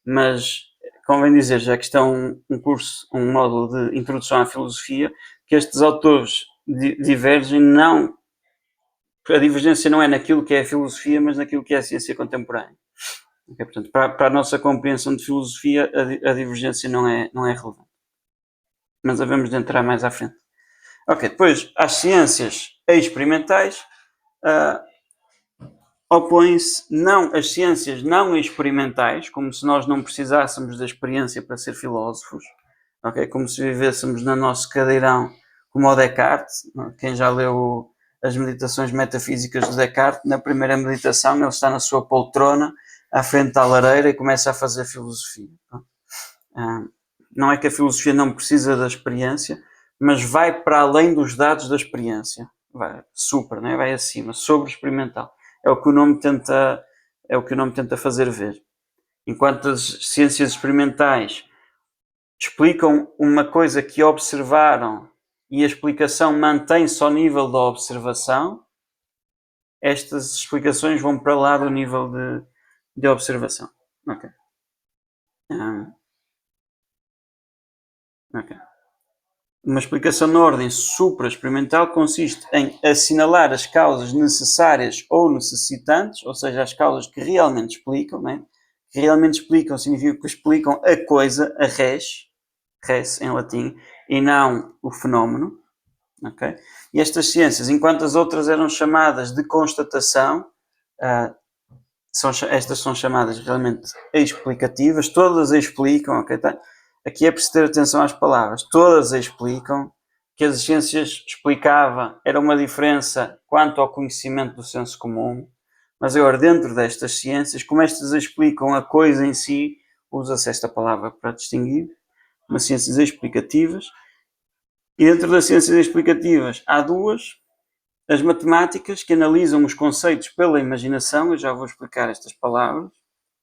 Mas convém dizer, já que está um curso, um módulo de introdução à filosofia, que estes autores divergem, a divergência não é naquilo que é a filosofia, mas naquilo que é a ciência contemporânea. Okay? Portanto, para a nossa compreensão de filosofia, a divergência não é relevante. Mas havemos de entrar mais à frente. Ok, depois, as ciências experimentais opõem-se não às ciências não experimentais, como se nós não precisássemos da experiência para ser filósofos, okay? Como se vivêssemos no nosso cadeirão como o Descartes. Quem já leu as meditações metafísicas do Descartes, na primeira meditação ele está na sua poltrona à frente da lareira e começa a fazer filosofia. Não é que a filosofia não precisa da experiência, mas vai para além dos dados da experiência, vai acima, sobre experimental. É o que o nome tenta fazer ver. Enquanto as ciências experimentais explicam uma coisa que observaram e a explicação mantém-se ao nível da observação, estas explicações vão para lá do nível de observação. Ok. Uma explicação na ordem supra-experimental consiste em assinalar as causas necessárias ou necessitantes, ou seja, as causas que realmente explicam, né? Que realmente explicam significa que explicam a coisa, a res em latim, e não o fenómeno. Okay? E estas ciências, enquanto as outras eram chamadas de constatação, estas são chamadas realmente explicativas, todas explicam, ok? Aqui é preciso ter atenção às palavras, todas explicam, que as ciências explicavam, era uma diferença quanto ao conhecimento do senso comum, mas agora dentro destas ciências, como estas explicam a coisa em si, usa-se esta palavra para distinguir, umas ciências explicativas, e dentro das ciências explicativas há duas, as matemáticas, que analisam os conceitos pela imaginação, eu já vou explicar estas palavras,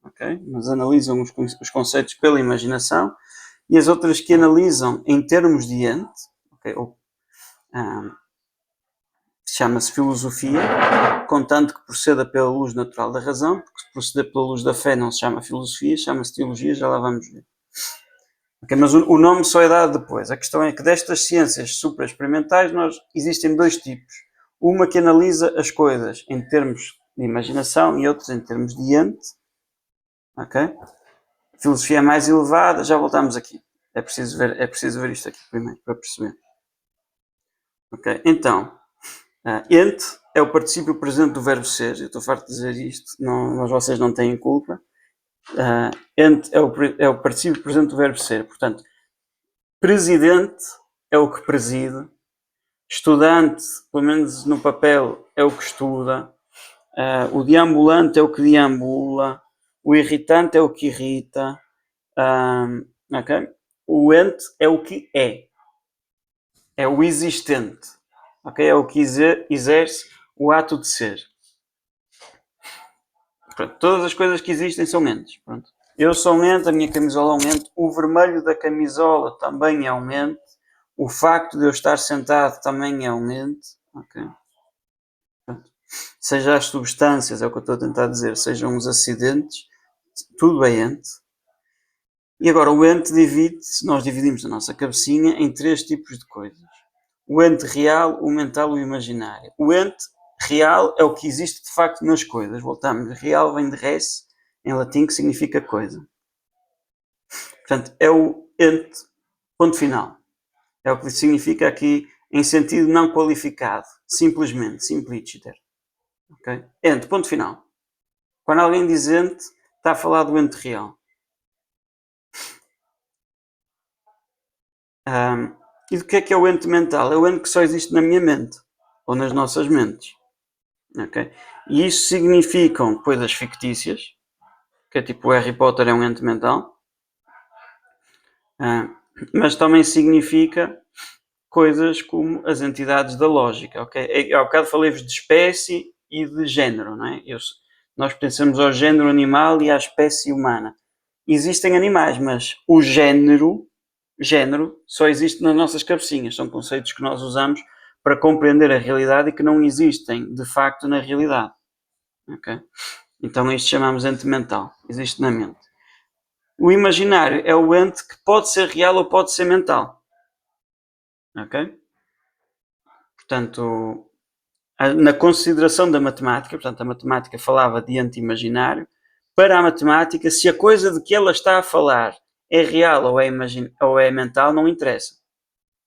ok? Mas analisam os conceitos pela imaginação, e as outras que analisam em termos de ente, okay? Chama-se filosofia, contanto que proceda pela luz natural da razão, porque se proceder pela luz da fé não se chama filosofia, chama-se teologia, já lá vamos ver. Okay, mas o nome só é dado depois. A questão é que destas ciências supra-experimentais existem dois tipos. Uma que analisa as coisas em termos de imaginação e outras em termos de ente. Okay? Filosofia é mais elevada, já voltamos aqui. É preciso ver isto aqui primeiro para perceber. Okay? Então, ente é o particípio presente do verbo ser. Eu estou farto de dizer isto, mas vocês não têm culpa. Ente é o particípio presente do verbo ser. Portanto, presidente é o que preside. Estudante, pelo menos no papel, é o que estuda. O deambulante é o que deambula. O irritante é o que irrita. Okay? O ente é o que é. É o existente. Okay? É o que exerce o ato de ser. Pronto, todas as coisas que existem são entes. Pronto. Eu sou um ente, a minha camisola é um ente. O vermelho da camisola também é um ente. O facto de eu estar sentado também é um ente. Okay? Seja as substâncias, é o que eu estou a tentar dizer, sejam os acidentes, tudo é ente. E agora o ente divide-se, nós dividimos a nossa cabecinha em três tipos de coisas. O ente real, o mental e o imaginário. O ente real é o que existe de facto nas coisas. Voltamos. Real vem de res, em latim, que significa coisa. Portanto, é o ente, ponto final. É o que significa aqui em sentido não qualificado. Simplesmente, simpliciter. Okay? Ente, ponto final. Quando alguém diz ente, está a falar do ente real. E do que é o ente mental? É o ente que só existe na minha mente. Ou nas nossas mentes. Okay? E isso significam coisas fictícias. Que é tipo o Harry Potter é um ente mental. Mas também significa coisas como as entidades da lógica. Okay? Há bocado falei-vos de espécie e de género. Não é? Nós pertencemos ao género animal e à espécie humana. Existem animais, mas o género só existe nas nossas cabecinhas. São conceitos que nós usamos para compreender a realidade e que não existem, de facto, na realidade. Okay? Então isto chamamos ente mental. Existe na mente. O imaginário é o ente que pode ser real ou pode ser mental. Ok? Portanto, na consideração da matemática, portanto, a matemática falava de ente imaginário. Para a matemática, se a coisa de que ela está a falar é real ou é mental, não interessa.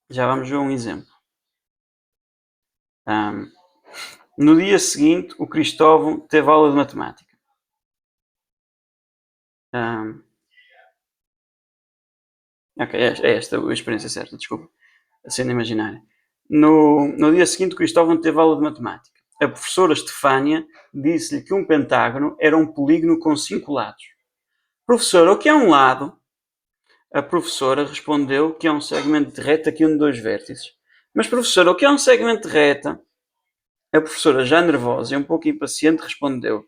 Já vamos ver um exemplo. No dia seguinte, o Cristóvão teve aula de matemática. Ok, é esta a experiência certa, desculpa. A cena imaginária. No dia seguinte, o Cristóvão teve aula de matemática. A professora Estefânia disse-lhe que um pentágono era um polígono com 5 lados. Professora, o que é um lado? A professora respondeu que é um segmento de reta que une 2 vértices. Mas professora, o que é um segmento de reta? A professora, já nervosa e um pouco impaciente, respondeu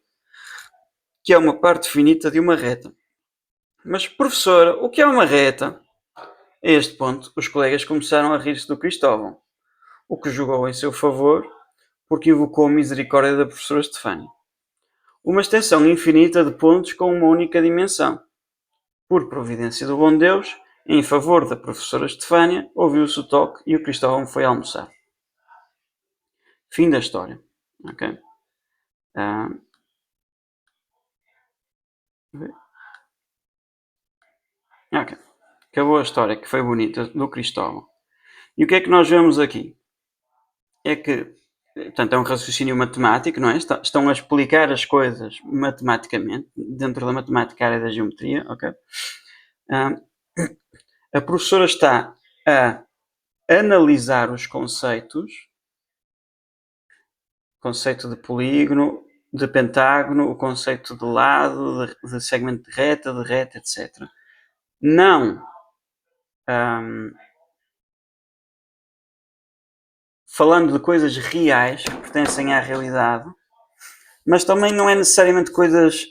que é uma parte finita de uma reta. Mas professora, o que é uma reta? A este ponto, os colegas começaram a rir-se do Cristóvão, o que jogou em seu favor, porque invocou a misericórdia da professora Estefânia. Uma extensão infinita de pontos com uma única dimensão. Por providência do bom Deus, em favor da professora Estefânia, ouviu-se o toque e o Cristóvão foi almoçar. Fim da história. Ok? Ok. Acabou a história, que foi bonita, do Cristóvão. E o que é que nós vemos aqui? É que, portanto, é um raciocínio matemático, não é? Estão a explicar as coisas matematicamente, dentro da matemática, área da geometria, ok? A professora está a analisar os conceitos, conceito de polígono, de pentágono, o conceito de lado, de segmento de reta, etc. Não falando de coisas reais que pertencem à realidade, mas também não é necessariamente coisas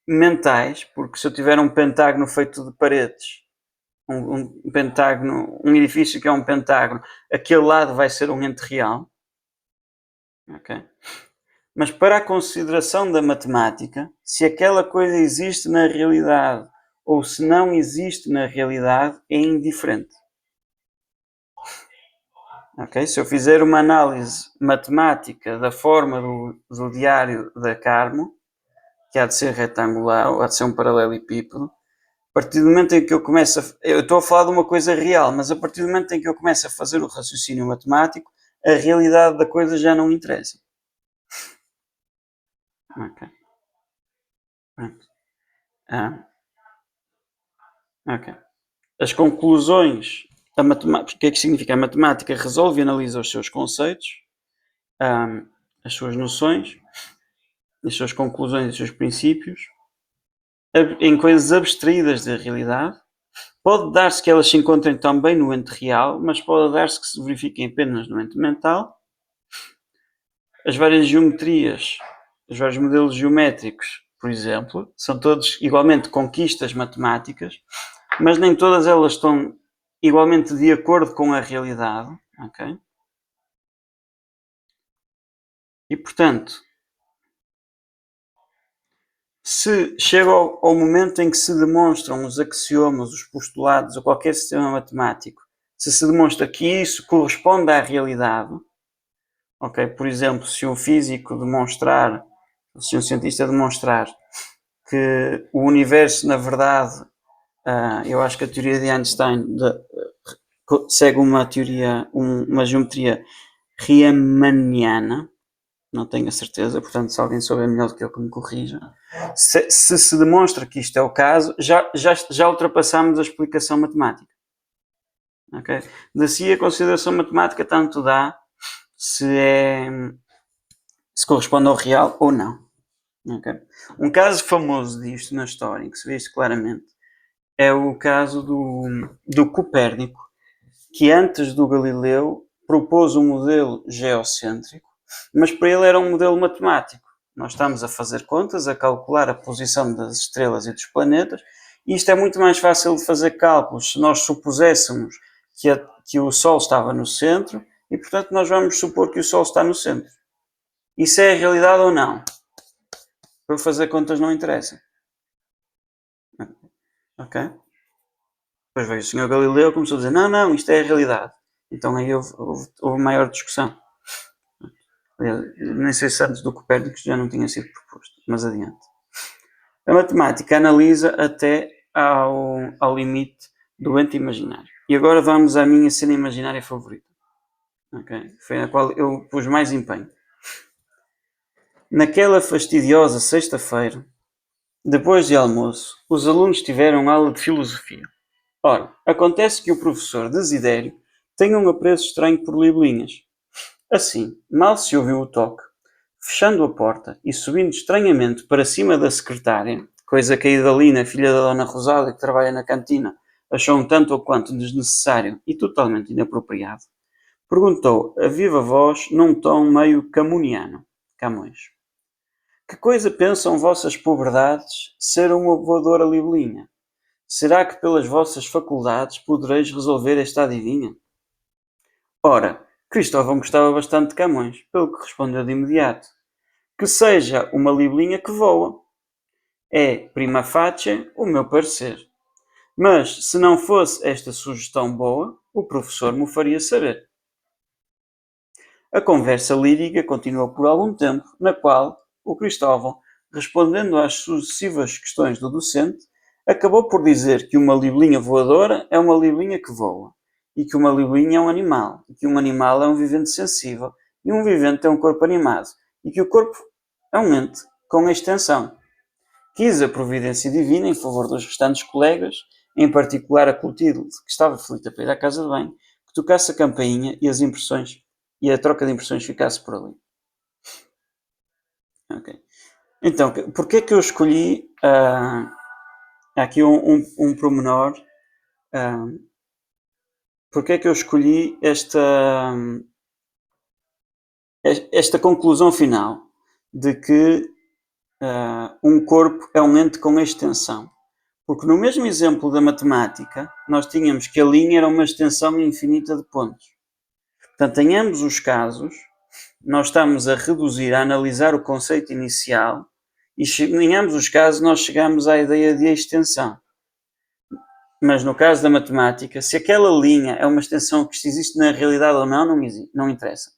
mentais, porque se eu tiver um pentágono feito de paredes, um pentágono, um edifício que é um pentágono, aquele lado vai ser um ente real. Okay? Mas para a consideração da matemática, se aquela coisa existe na realidade ou se não existe na realidade, é indiferente. Okay? Se eu fizer uma análise matemática da forma do diário da Carmo, que há de ser retangular ou há de ser um paralelepípedo, a partir do momento em que eu começo eu estou a falar de uma coisa real, mas a partir do momento em que eu começo a fazer o raciocínio matemático, a realidade da coisa já não interessa. Ok. Ok. As conclusões, o que é que significa? A matemática resolve e analisa os seus conceitos, as suas noções, as suas conclusões e os seus princípios, em coisas abstraídas da realidade. Pode dar-se que elas se encontrem também no ente real, mas pode dar-se que se verifiquem apenas no ente mental. As várias geometrias, os vários modelos geométricos, por exemplo, são todos igualmente conquistas matemáticas, mas nem todas elas estão igualmente de acordo com a realidade. Okay? E, portanto, se chega ao momento em que se demonstram os axiomas, os postulados ou qualquer sistema matemático, se demonstra que isso corresponde à realidade, ok? Por exemplo, se um físico demonstrar, se um cientista demonstrar que o universo, na verdade, eu acho que a teoria de Einstein segue uma teoria, uma geometria riemanniana, não tenho a certeza, portanto, se alguém souber melhor do que eu, que me corrija. Se demonstra que isto é o caso, já ultrapassamos a explicação matemática. Okay? Daí a consideração matemática tanto dá se corresponde ao real ou não. Okay? Um caso famoso disto na história, que se vê isto claramente, é o caso do Copérnico, que antes do Galileu propôs um modelo geocêntrico, mas para ele era um modelo matemático. Nós estamos a fazer contas, a calcular a posição das estrelas e dos planetas, e isto é muito mais fácil de fazer cálculos se nós supuséssemos que o Sol estava no centro, e portanto nós vamos supor que o Sol está no centro. Isso é a realidade ou não? Para fazer contas não interessa. Ok? Depois veio o Sr. Galileu e começou a dizer, não, isto é a realidade. Então aí houve maior discussão. Nem sei se antes do Copérnico já não tinha sido proposto, mas adiante. A matemática analisa até ao limite do ente imaginário. E agora vamos à minha cena imaginária favorita. Okay? Foi a qual eu pus mais empenho. Naquela fastidiosa sexta-feira, depois de almoço, os alunos tiveram aula de filosofia. Ora, acontece que o professor Desidério tem um apreço estranho por libelinhas. Assim, mal se ouviu o toque, fechando a porta e subindo estranhamente para cima da secretária, coisa que a Idalina, filha da Dona Rosália, que trabalha na cantina, achou um tanto ou quanto desnecessário e totalmente inapropriado, perguntou a viva voz num tom meio camuniano. Camões. Que coisa pensam vossas pobredades ser uma voadora libelinha? Será que pelas vossas faculdades podereis resolver esta adivinha? Ora, Cristóvão gostava bastante de Camões, pelo que respondeu de imediato. Que seja uma libelinha que voa. É, prima facie, o meu parecer. Mas, se não fosse esta sugestão boa, o professor me faria saber. A conversa lírica continuou por algum tempo, na qual o Cristóvão, respondendo às sucessivas questões do docente, acabou por dizer que uma libelinha voadora é uma libelinha que voa, e que uma libelinha é um animal, e que um animal é um vivente sensível, e um vivente é um corpo animado, e que o corpo é um ente com extensão. Quis a providência divina em favor dos restantes colegas, em particular a Clotilde, que estava aflita para ir à casa de banho, que tocasse a campainha e as impressões e a troca de impressões ficasse por ali. Ok. Então, porquê que eu escolhi aqui um pormenor? Porquê que eu escolhi esta conclusão final de que um corpo é um ente com extensão? Porque no mesmo exemplo da matemática, nós tínhamos que a linha era uma extensão infinita de pontos. Portanto, em ambos os casos, nós estamos a reduzir, a analisar o conceito inicial e em ambos os casos nós chegamos à ideia de extensão. Mas no caso da matemática, se aquela linha é uma extensão que existe na realidade ou não, não interessa.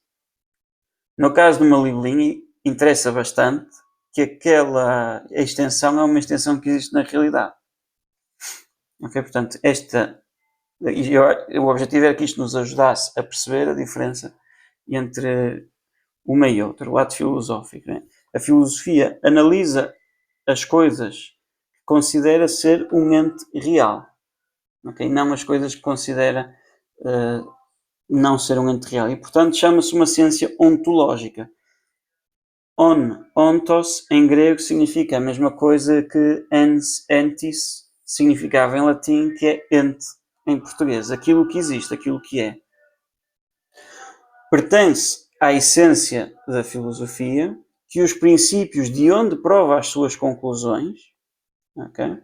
No caso de uma libelinha, interessa bastante que aquela extensão é uma extensão que existe na realidade. Ok? Portanto, o objetivo era que isto nos ajudasse a perceber a diferença entre uma e outra, o lado filosófico. Né? A filosofia analisa as coisas que considera ser um ente real, okay? Não as coisas que considera não ser um ente real. E, portanto, chama-se uma ciência ontológica. Ontos, em grego, significa a mesma coisa que entis significava em latim, que é ente em português. Aquilo que existe, aquilo que é. Pertence à essência da filosofia que os princípios de onde prova as suas conclusões, okay?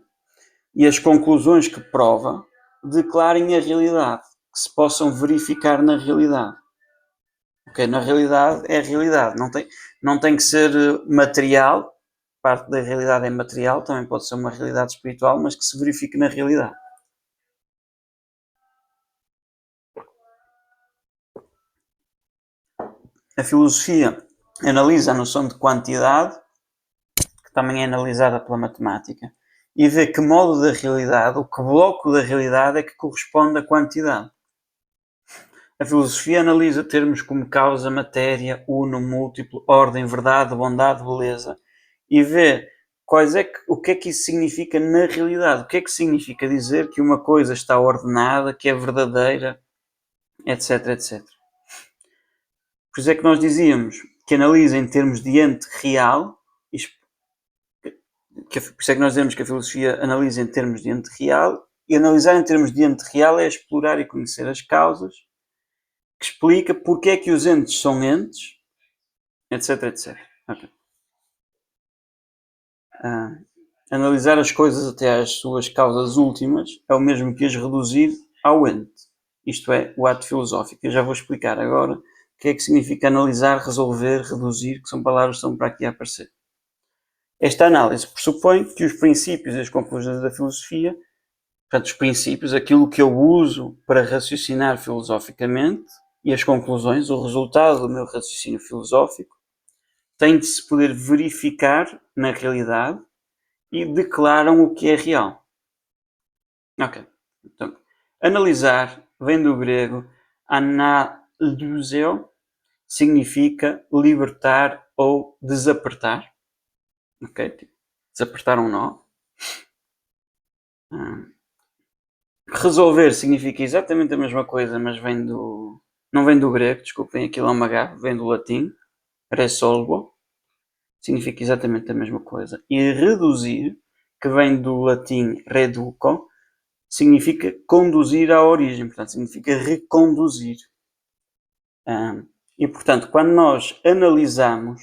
E as conclusões que prova declarem a realidade, que se possam verificar na realidade. Okay? Na realidade é a realidade, não tem que ser material, parte da realidade é material, também pode ser uma realidade espiritual, mas que se verifique na realidade. A filosofia analisa a noção de quantidade, que também é analisada pela matemática, e vê que modo da realidade, ou que bloco da realidade é que corresponde à quantidade. A filosofia analisa termos como causa, matéria, uno, múltiplo, ordem, verdade, bondade, beleza, e vê o que é que isso significa na realidade. O que é que significa dizer que uma coisa está ordenada, que é verdadeira, etc, etc. Por isso é que nós dizíamos que analisa em termos de ente real, por isso é que nós dizemos que a filosofia analisa em termos de ente real, e analisar em termos de ente real é explorar e conhecer as causas, que explica porque é que os entes são entes, etc, etc. Okay. Analisar as coisas até às suas causas últimas é o mesmo que as reduzir ao ente. Isto é, o ato filosófico. Eu já vou explicar agora o que é que significa analisar, resolver, reduzir, que são palavras que estão para aqui a aparecer. Esta análise pressupõe que os princípios e as conclusões da filosofia, portanto, os princípios, aquilo que eu uso para raciocinar filosoficamente, e as conclusões, o resultado do meu raciocínio filosófico, tem de se poder verificar na realidade e declaram o que é real. Ok. Então, analisar vem do grego analuseo, significa libertar ou desapertar. Ok? Desapertar um nó. Resolver significa exatamente a mesma coisa, mas não vem do grego, desculpem, aquilo é uma gafe, vem do latim. Resolvo. Significa exatamente a mesma coisa. E reduzir, que vem do latim reduco, significa conduzir à origem, portanto, significa reconduzir. E, portanto, quando nós analisamos,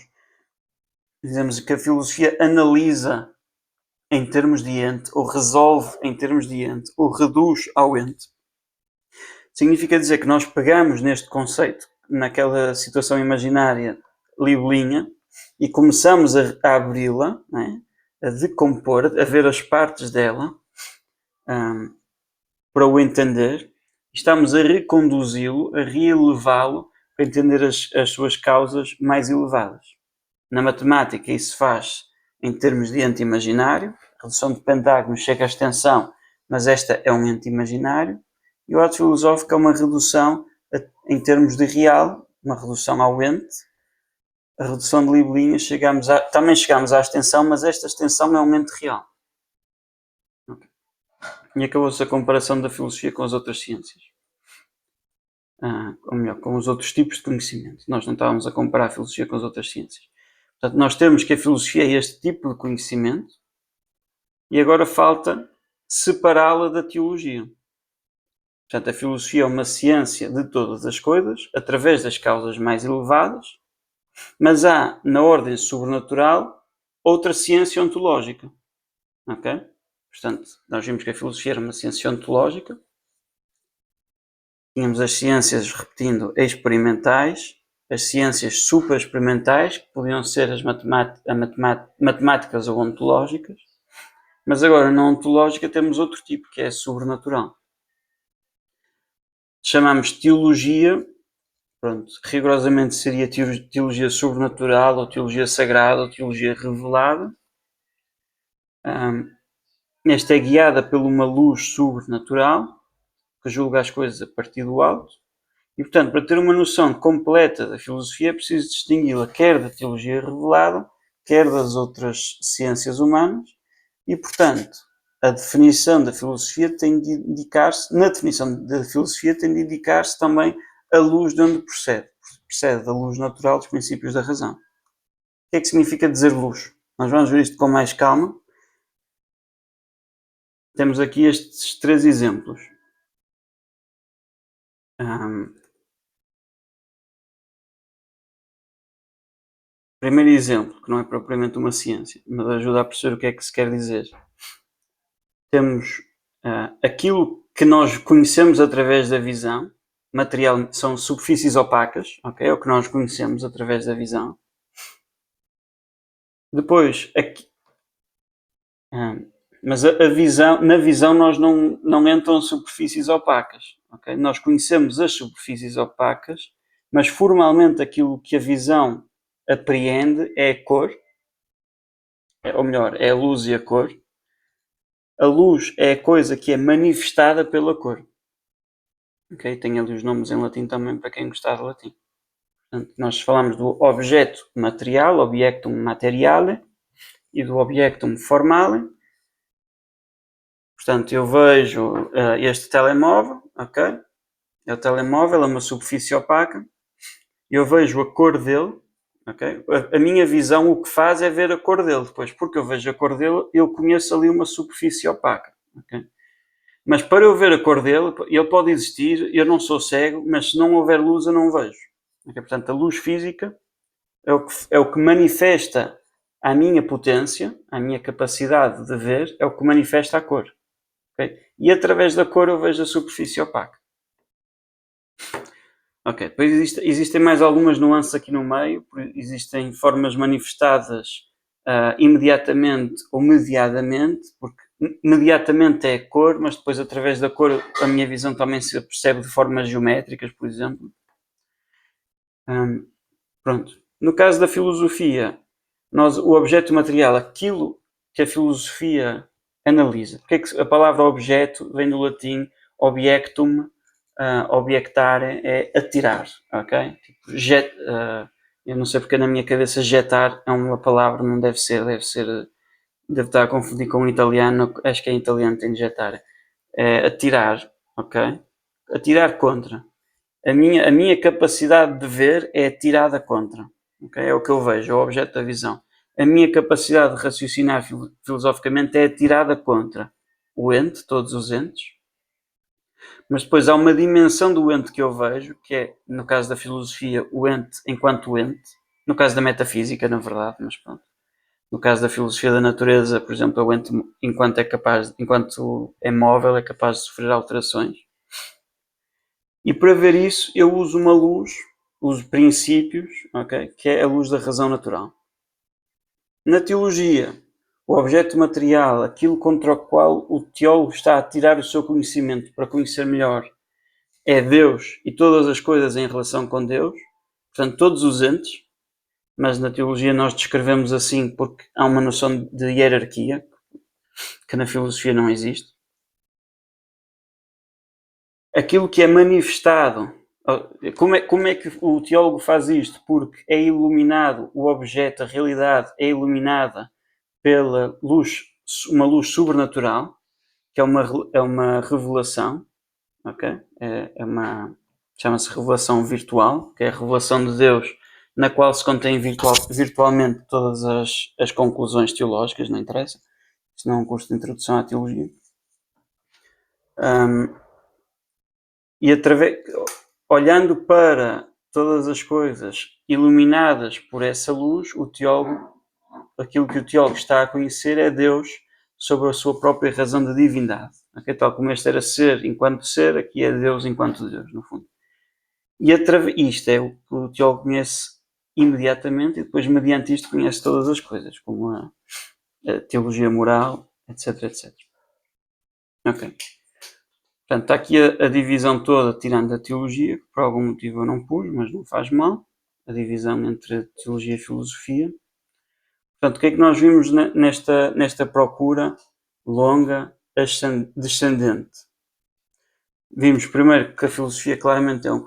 dizemos que a filosofia analisa em termos de ente, ou resolve em termos de ente, ou reduz ao ente, significa dizer que nós pegamos neste conceito, naquela situação imaginária libelinha, e começamos a abri-la, né? A decompor, a ver as partes dela, para o entender, estamos a reconduzi-lo, a reelevá-lo, para entender as suas causas mais elevadas. Na matemática isso faz em termos de ente imaginário, redução de pentágonos chega à extensão, mas esta é um ente imaginário, e o ato filosófico é uma redução em termos de real, uma redução ao ente. A redução de libelinhas também chegamos à extensão, mas esta extensão é um ente real. Okay. E acabou-se a comparação da filosofia com as outras ciências. Ou melhor, com os outros tipos de conhecimento. Nós não estávamos a comparar a filosofia com as outras ciências. Portanto, nós temos que a filosofia é este tipo de conhecimento e agora falta separá-la da teologia. Portanto, a filosofia é uma ciência de todas as coisas, através das causas mais elevadas, mas há, na ordem sobrenatural, outra ciência ontológica. Ok? Portanto, nós vimos que a filosofia era uma ciência ontológica. Tínhamos as ciências, repetindo, experimentais, as ciências super-experimentais, que podiam ser as matemáticas ou ontológicas, mas agora na ontológica temos outro tipo, que é sobrenatural. Chamamos teologia, pronto, rigorosamente seria teologia sobrenatural, ou teologia sagrada, ou teologia revelada. Esta é guiada por uma luz sobrenatural, que julga as coisas a partir do alto. E, portanto, para ter uma noção completa da filosofia é preciso distingui-la quer da teologia revelada, quer das outras ciências humanas, e, portanto, a definição da filosofia tem de indicar-se, na definição da filosofia tem de indicar-se também a luz de onde procede. Procede da luz natural dos princípios da razão. O que é que significa dizer luz? Nós vamos ver isto com mais calma. Temos aqui estes 3 exemplos. Primeiro exemplo, que não é propriamente uma ciência, mas ajuda a perceber o que é que se quer dizer. Temos aquilo que nós conhecemos através da visão, material, são superfícies opacas, ok? É o que nós conhecemos através da visão. Depois, mas na visão nós não entram superfícies opacas, ok? Nós conhecemos as superfícies opacas mas formalmente aquilo que a visão apreende é a cor, ou melhor, é a luz e a cor. A luz é a coisa que é manifestada pela cor. Okay? Tem ali os nomes em latim também para quem gostar de latim. Portanto, nós falamos do objeto material, objectum materiale, e do objectum formale. Portanto, eu vejo este telemóvel, ok? É o telemóvel, é uma superfície opaca. Eu vejo a cor dele, ok? A minha visão o que faz é ver a cor dele. Depois, porque eu vejo a cor dele, eu conheço ali uma superfície opaca, ok? Mas para eu ver a cor dele, ele pode existir, eu não sou cego, mas se não houver luz eu não vejo. Okay? Portanto, a luz física é o que manifesta a minha potência, a minha capacidade de ver, é o que manifesta a cor. Okay? E através da cor eu vejo a superfície opaca. Ok, depois existem mais algumas nuances aqui no meio. Existem formas manifestadas imediatamente ou mediadamente, porque mediatamente é a cor, mas depois através da cor a minha visão também se percebe de formas geométricas, por exemplo. Pronto. No caso da filosofia, o objeto material, aquilo que a filosofia analisa. Porque é que a palavra objeto vem do latim objectum, objectare é atirar, ok? Tipo, eu não sei porque na minha cabeça jetar é uma palavra, não deve ser, deve estar a confundir com o italiano, acho que é em italiano tem de jetar. É atirar, ok? Atirar contra. A minha capacidade de ver é tirada contra. Okay? É o que eu vejo, é o objeto da visão. A minha capacidade de raciocinar filosoficamente é tirada contra o ente, todos os entes. Mas depois há uma dimensão do ente que eu vejo, que é, no caso da filosofia, o ente enquanto ente. No caso da metafísica, na verdade, mas pronto. No caso da filosofia da natureza, por exemplo, o ente, enquanto é móvel, é capaz de sofrer alterações. E para ver isso, eu uso uma luz, uso princípios, okay, que é a luz da razão natural. Na teologia, o objeto material, aquilo contra o qual o teólogo está a tirar o seu conhecimento para conhecer melhor, é Deus e todas as coisas em relação com Deus, portanto, todos os entes, mas na teologia nós descrevemos assim porque há uma noção de hierarquia que na filosofia não existe. Aquilo que é manifestado, como é que o teólogo faz isto? Porque é iluminado o objeto, a realidade é iluminada pela luz, uma luz sobrenatural, que é uma revelação, ok? Chama-se revelação virtual, que é a revelação de Deus, na qual se contém virtualmente todas as conclusões teológicas, não interessa. Isto não é um curso de introdução à teologia. E olhando para todas as coisas iluminadas por essa luz, aquilo que o teólogo está a conhecer é Deus sobre a sua própria razão de divindade. Okay? Tal como este era ser enquanto ser, aqui é Deus enquanto Deus, no fundo. E isto é o que o teólogo conhece imediatamente e depois, mediante isto, conhece todas as coisas, como a teologia moral, etc, etc. Ok. Portanto, está aqui a divisão toda, tirando a teologia, que por algum motivo eu não pus, mas não faz mal. A divisão entre teologia e filosofia. Portanto, o que é que nós vimos nesta procura longa descendente? Vimos primeiro que a filosofia claramente é um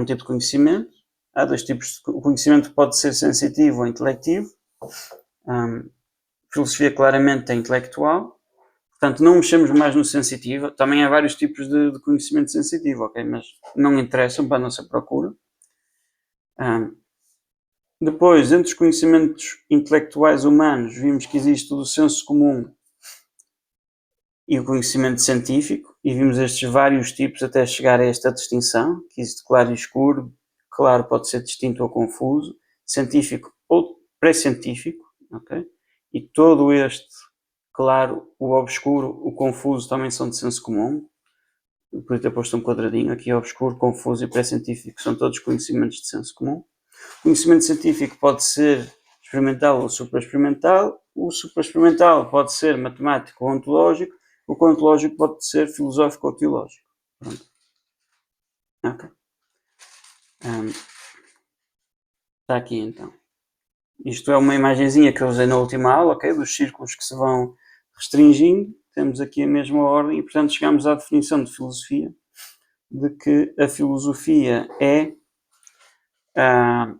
tipo de conhecimento. Há dois tipos de conhecimento que pode ser sensitivo ou intelectivo. Filosofia claramente é intelectual. Portanto, não mexemos mais no sensitivo. Também há vários tipos de conhecimento sensitivo, ok? Mas não interessam para a nossa procura. Depois, entre os conhecimentos intelectuais humanos, vimos que existe o senso comum e o conhecimento científico, e vimos estes vários tipos até chegar a esta distinção, que existe claro e escuro. Claro pode ser distinto ou confuso, científico ou pré-científico, ok? E todo este claro, o obscuro, o confuso também são de senso comum. Por ter posto um quadradinho aqui, obscuro, confuso e pré-científico são todos conhecimentos de senso comum. O conhecimento científico pode ser experimental ou supra-experimental. O supra-experimental pode ser matemático ou ontológico. O ontológico pode ser filosófico ou teológico. Pronto. Ok. Está aqui então. Isto é uma imagenzinha que eu usei na última aula, ok? Dos círculos que se vão restringindo. Temos aqui a mesma ordem e, portanto, chegamos à definição de filosofia, de que a filosofia é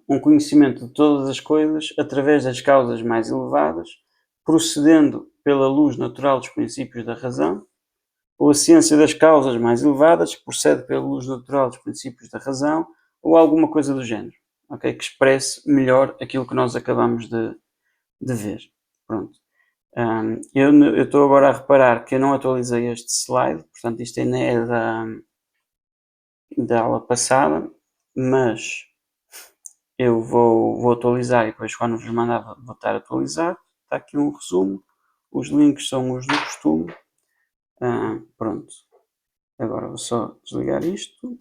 um conhecimento de todas as coisas através das causas mais elevadas, procedendo pela luz natural dos princípios da razão, ou a ciência das causas mais elevadas, que procede pela luz natural dos princípios da razão, ou alguma coisa do género, okay? Que expresse melhor aquilo que nós acabamos de ver. Pronto. Eu estou agora a reparar que eu não atualizei este slide, portanto isto ainda é da aula passada, mas eu vou atualizar e depois quando vos mandar vou estar atualizado. Está aqui um resumo, os links são os do costume. Pronto, agora vou só desligar isto.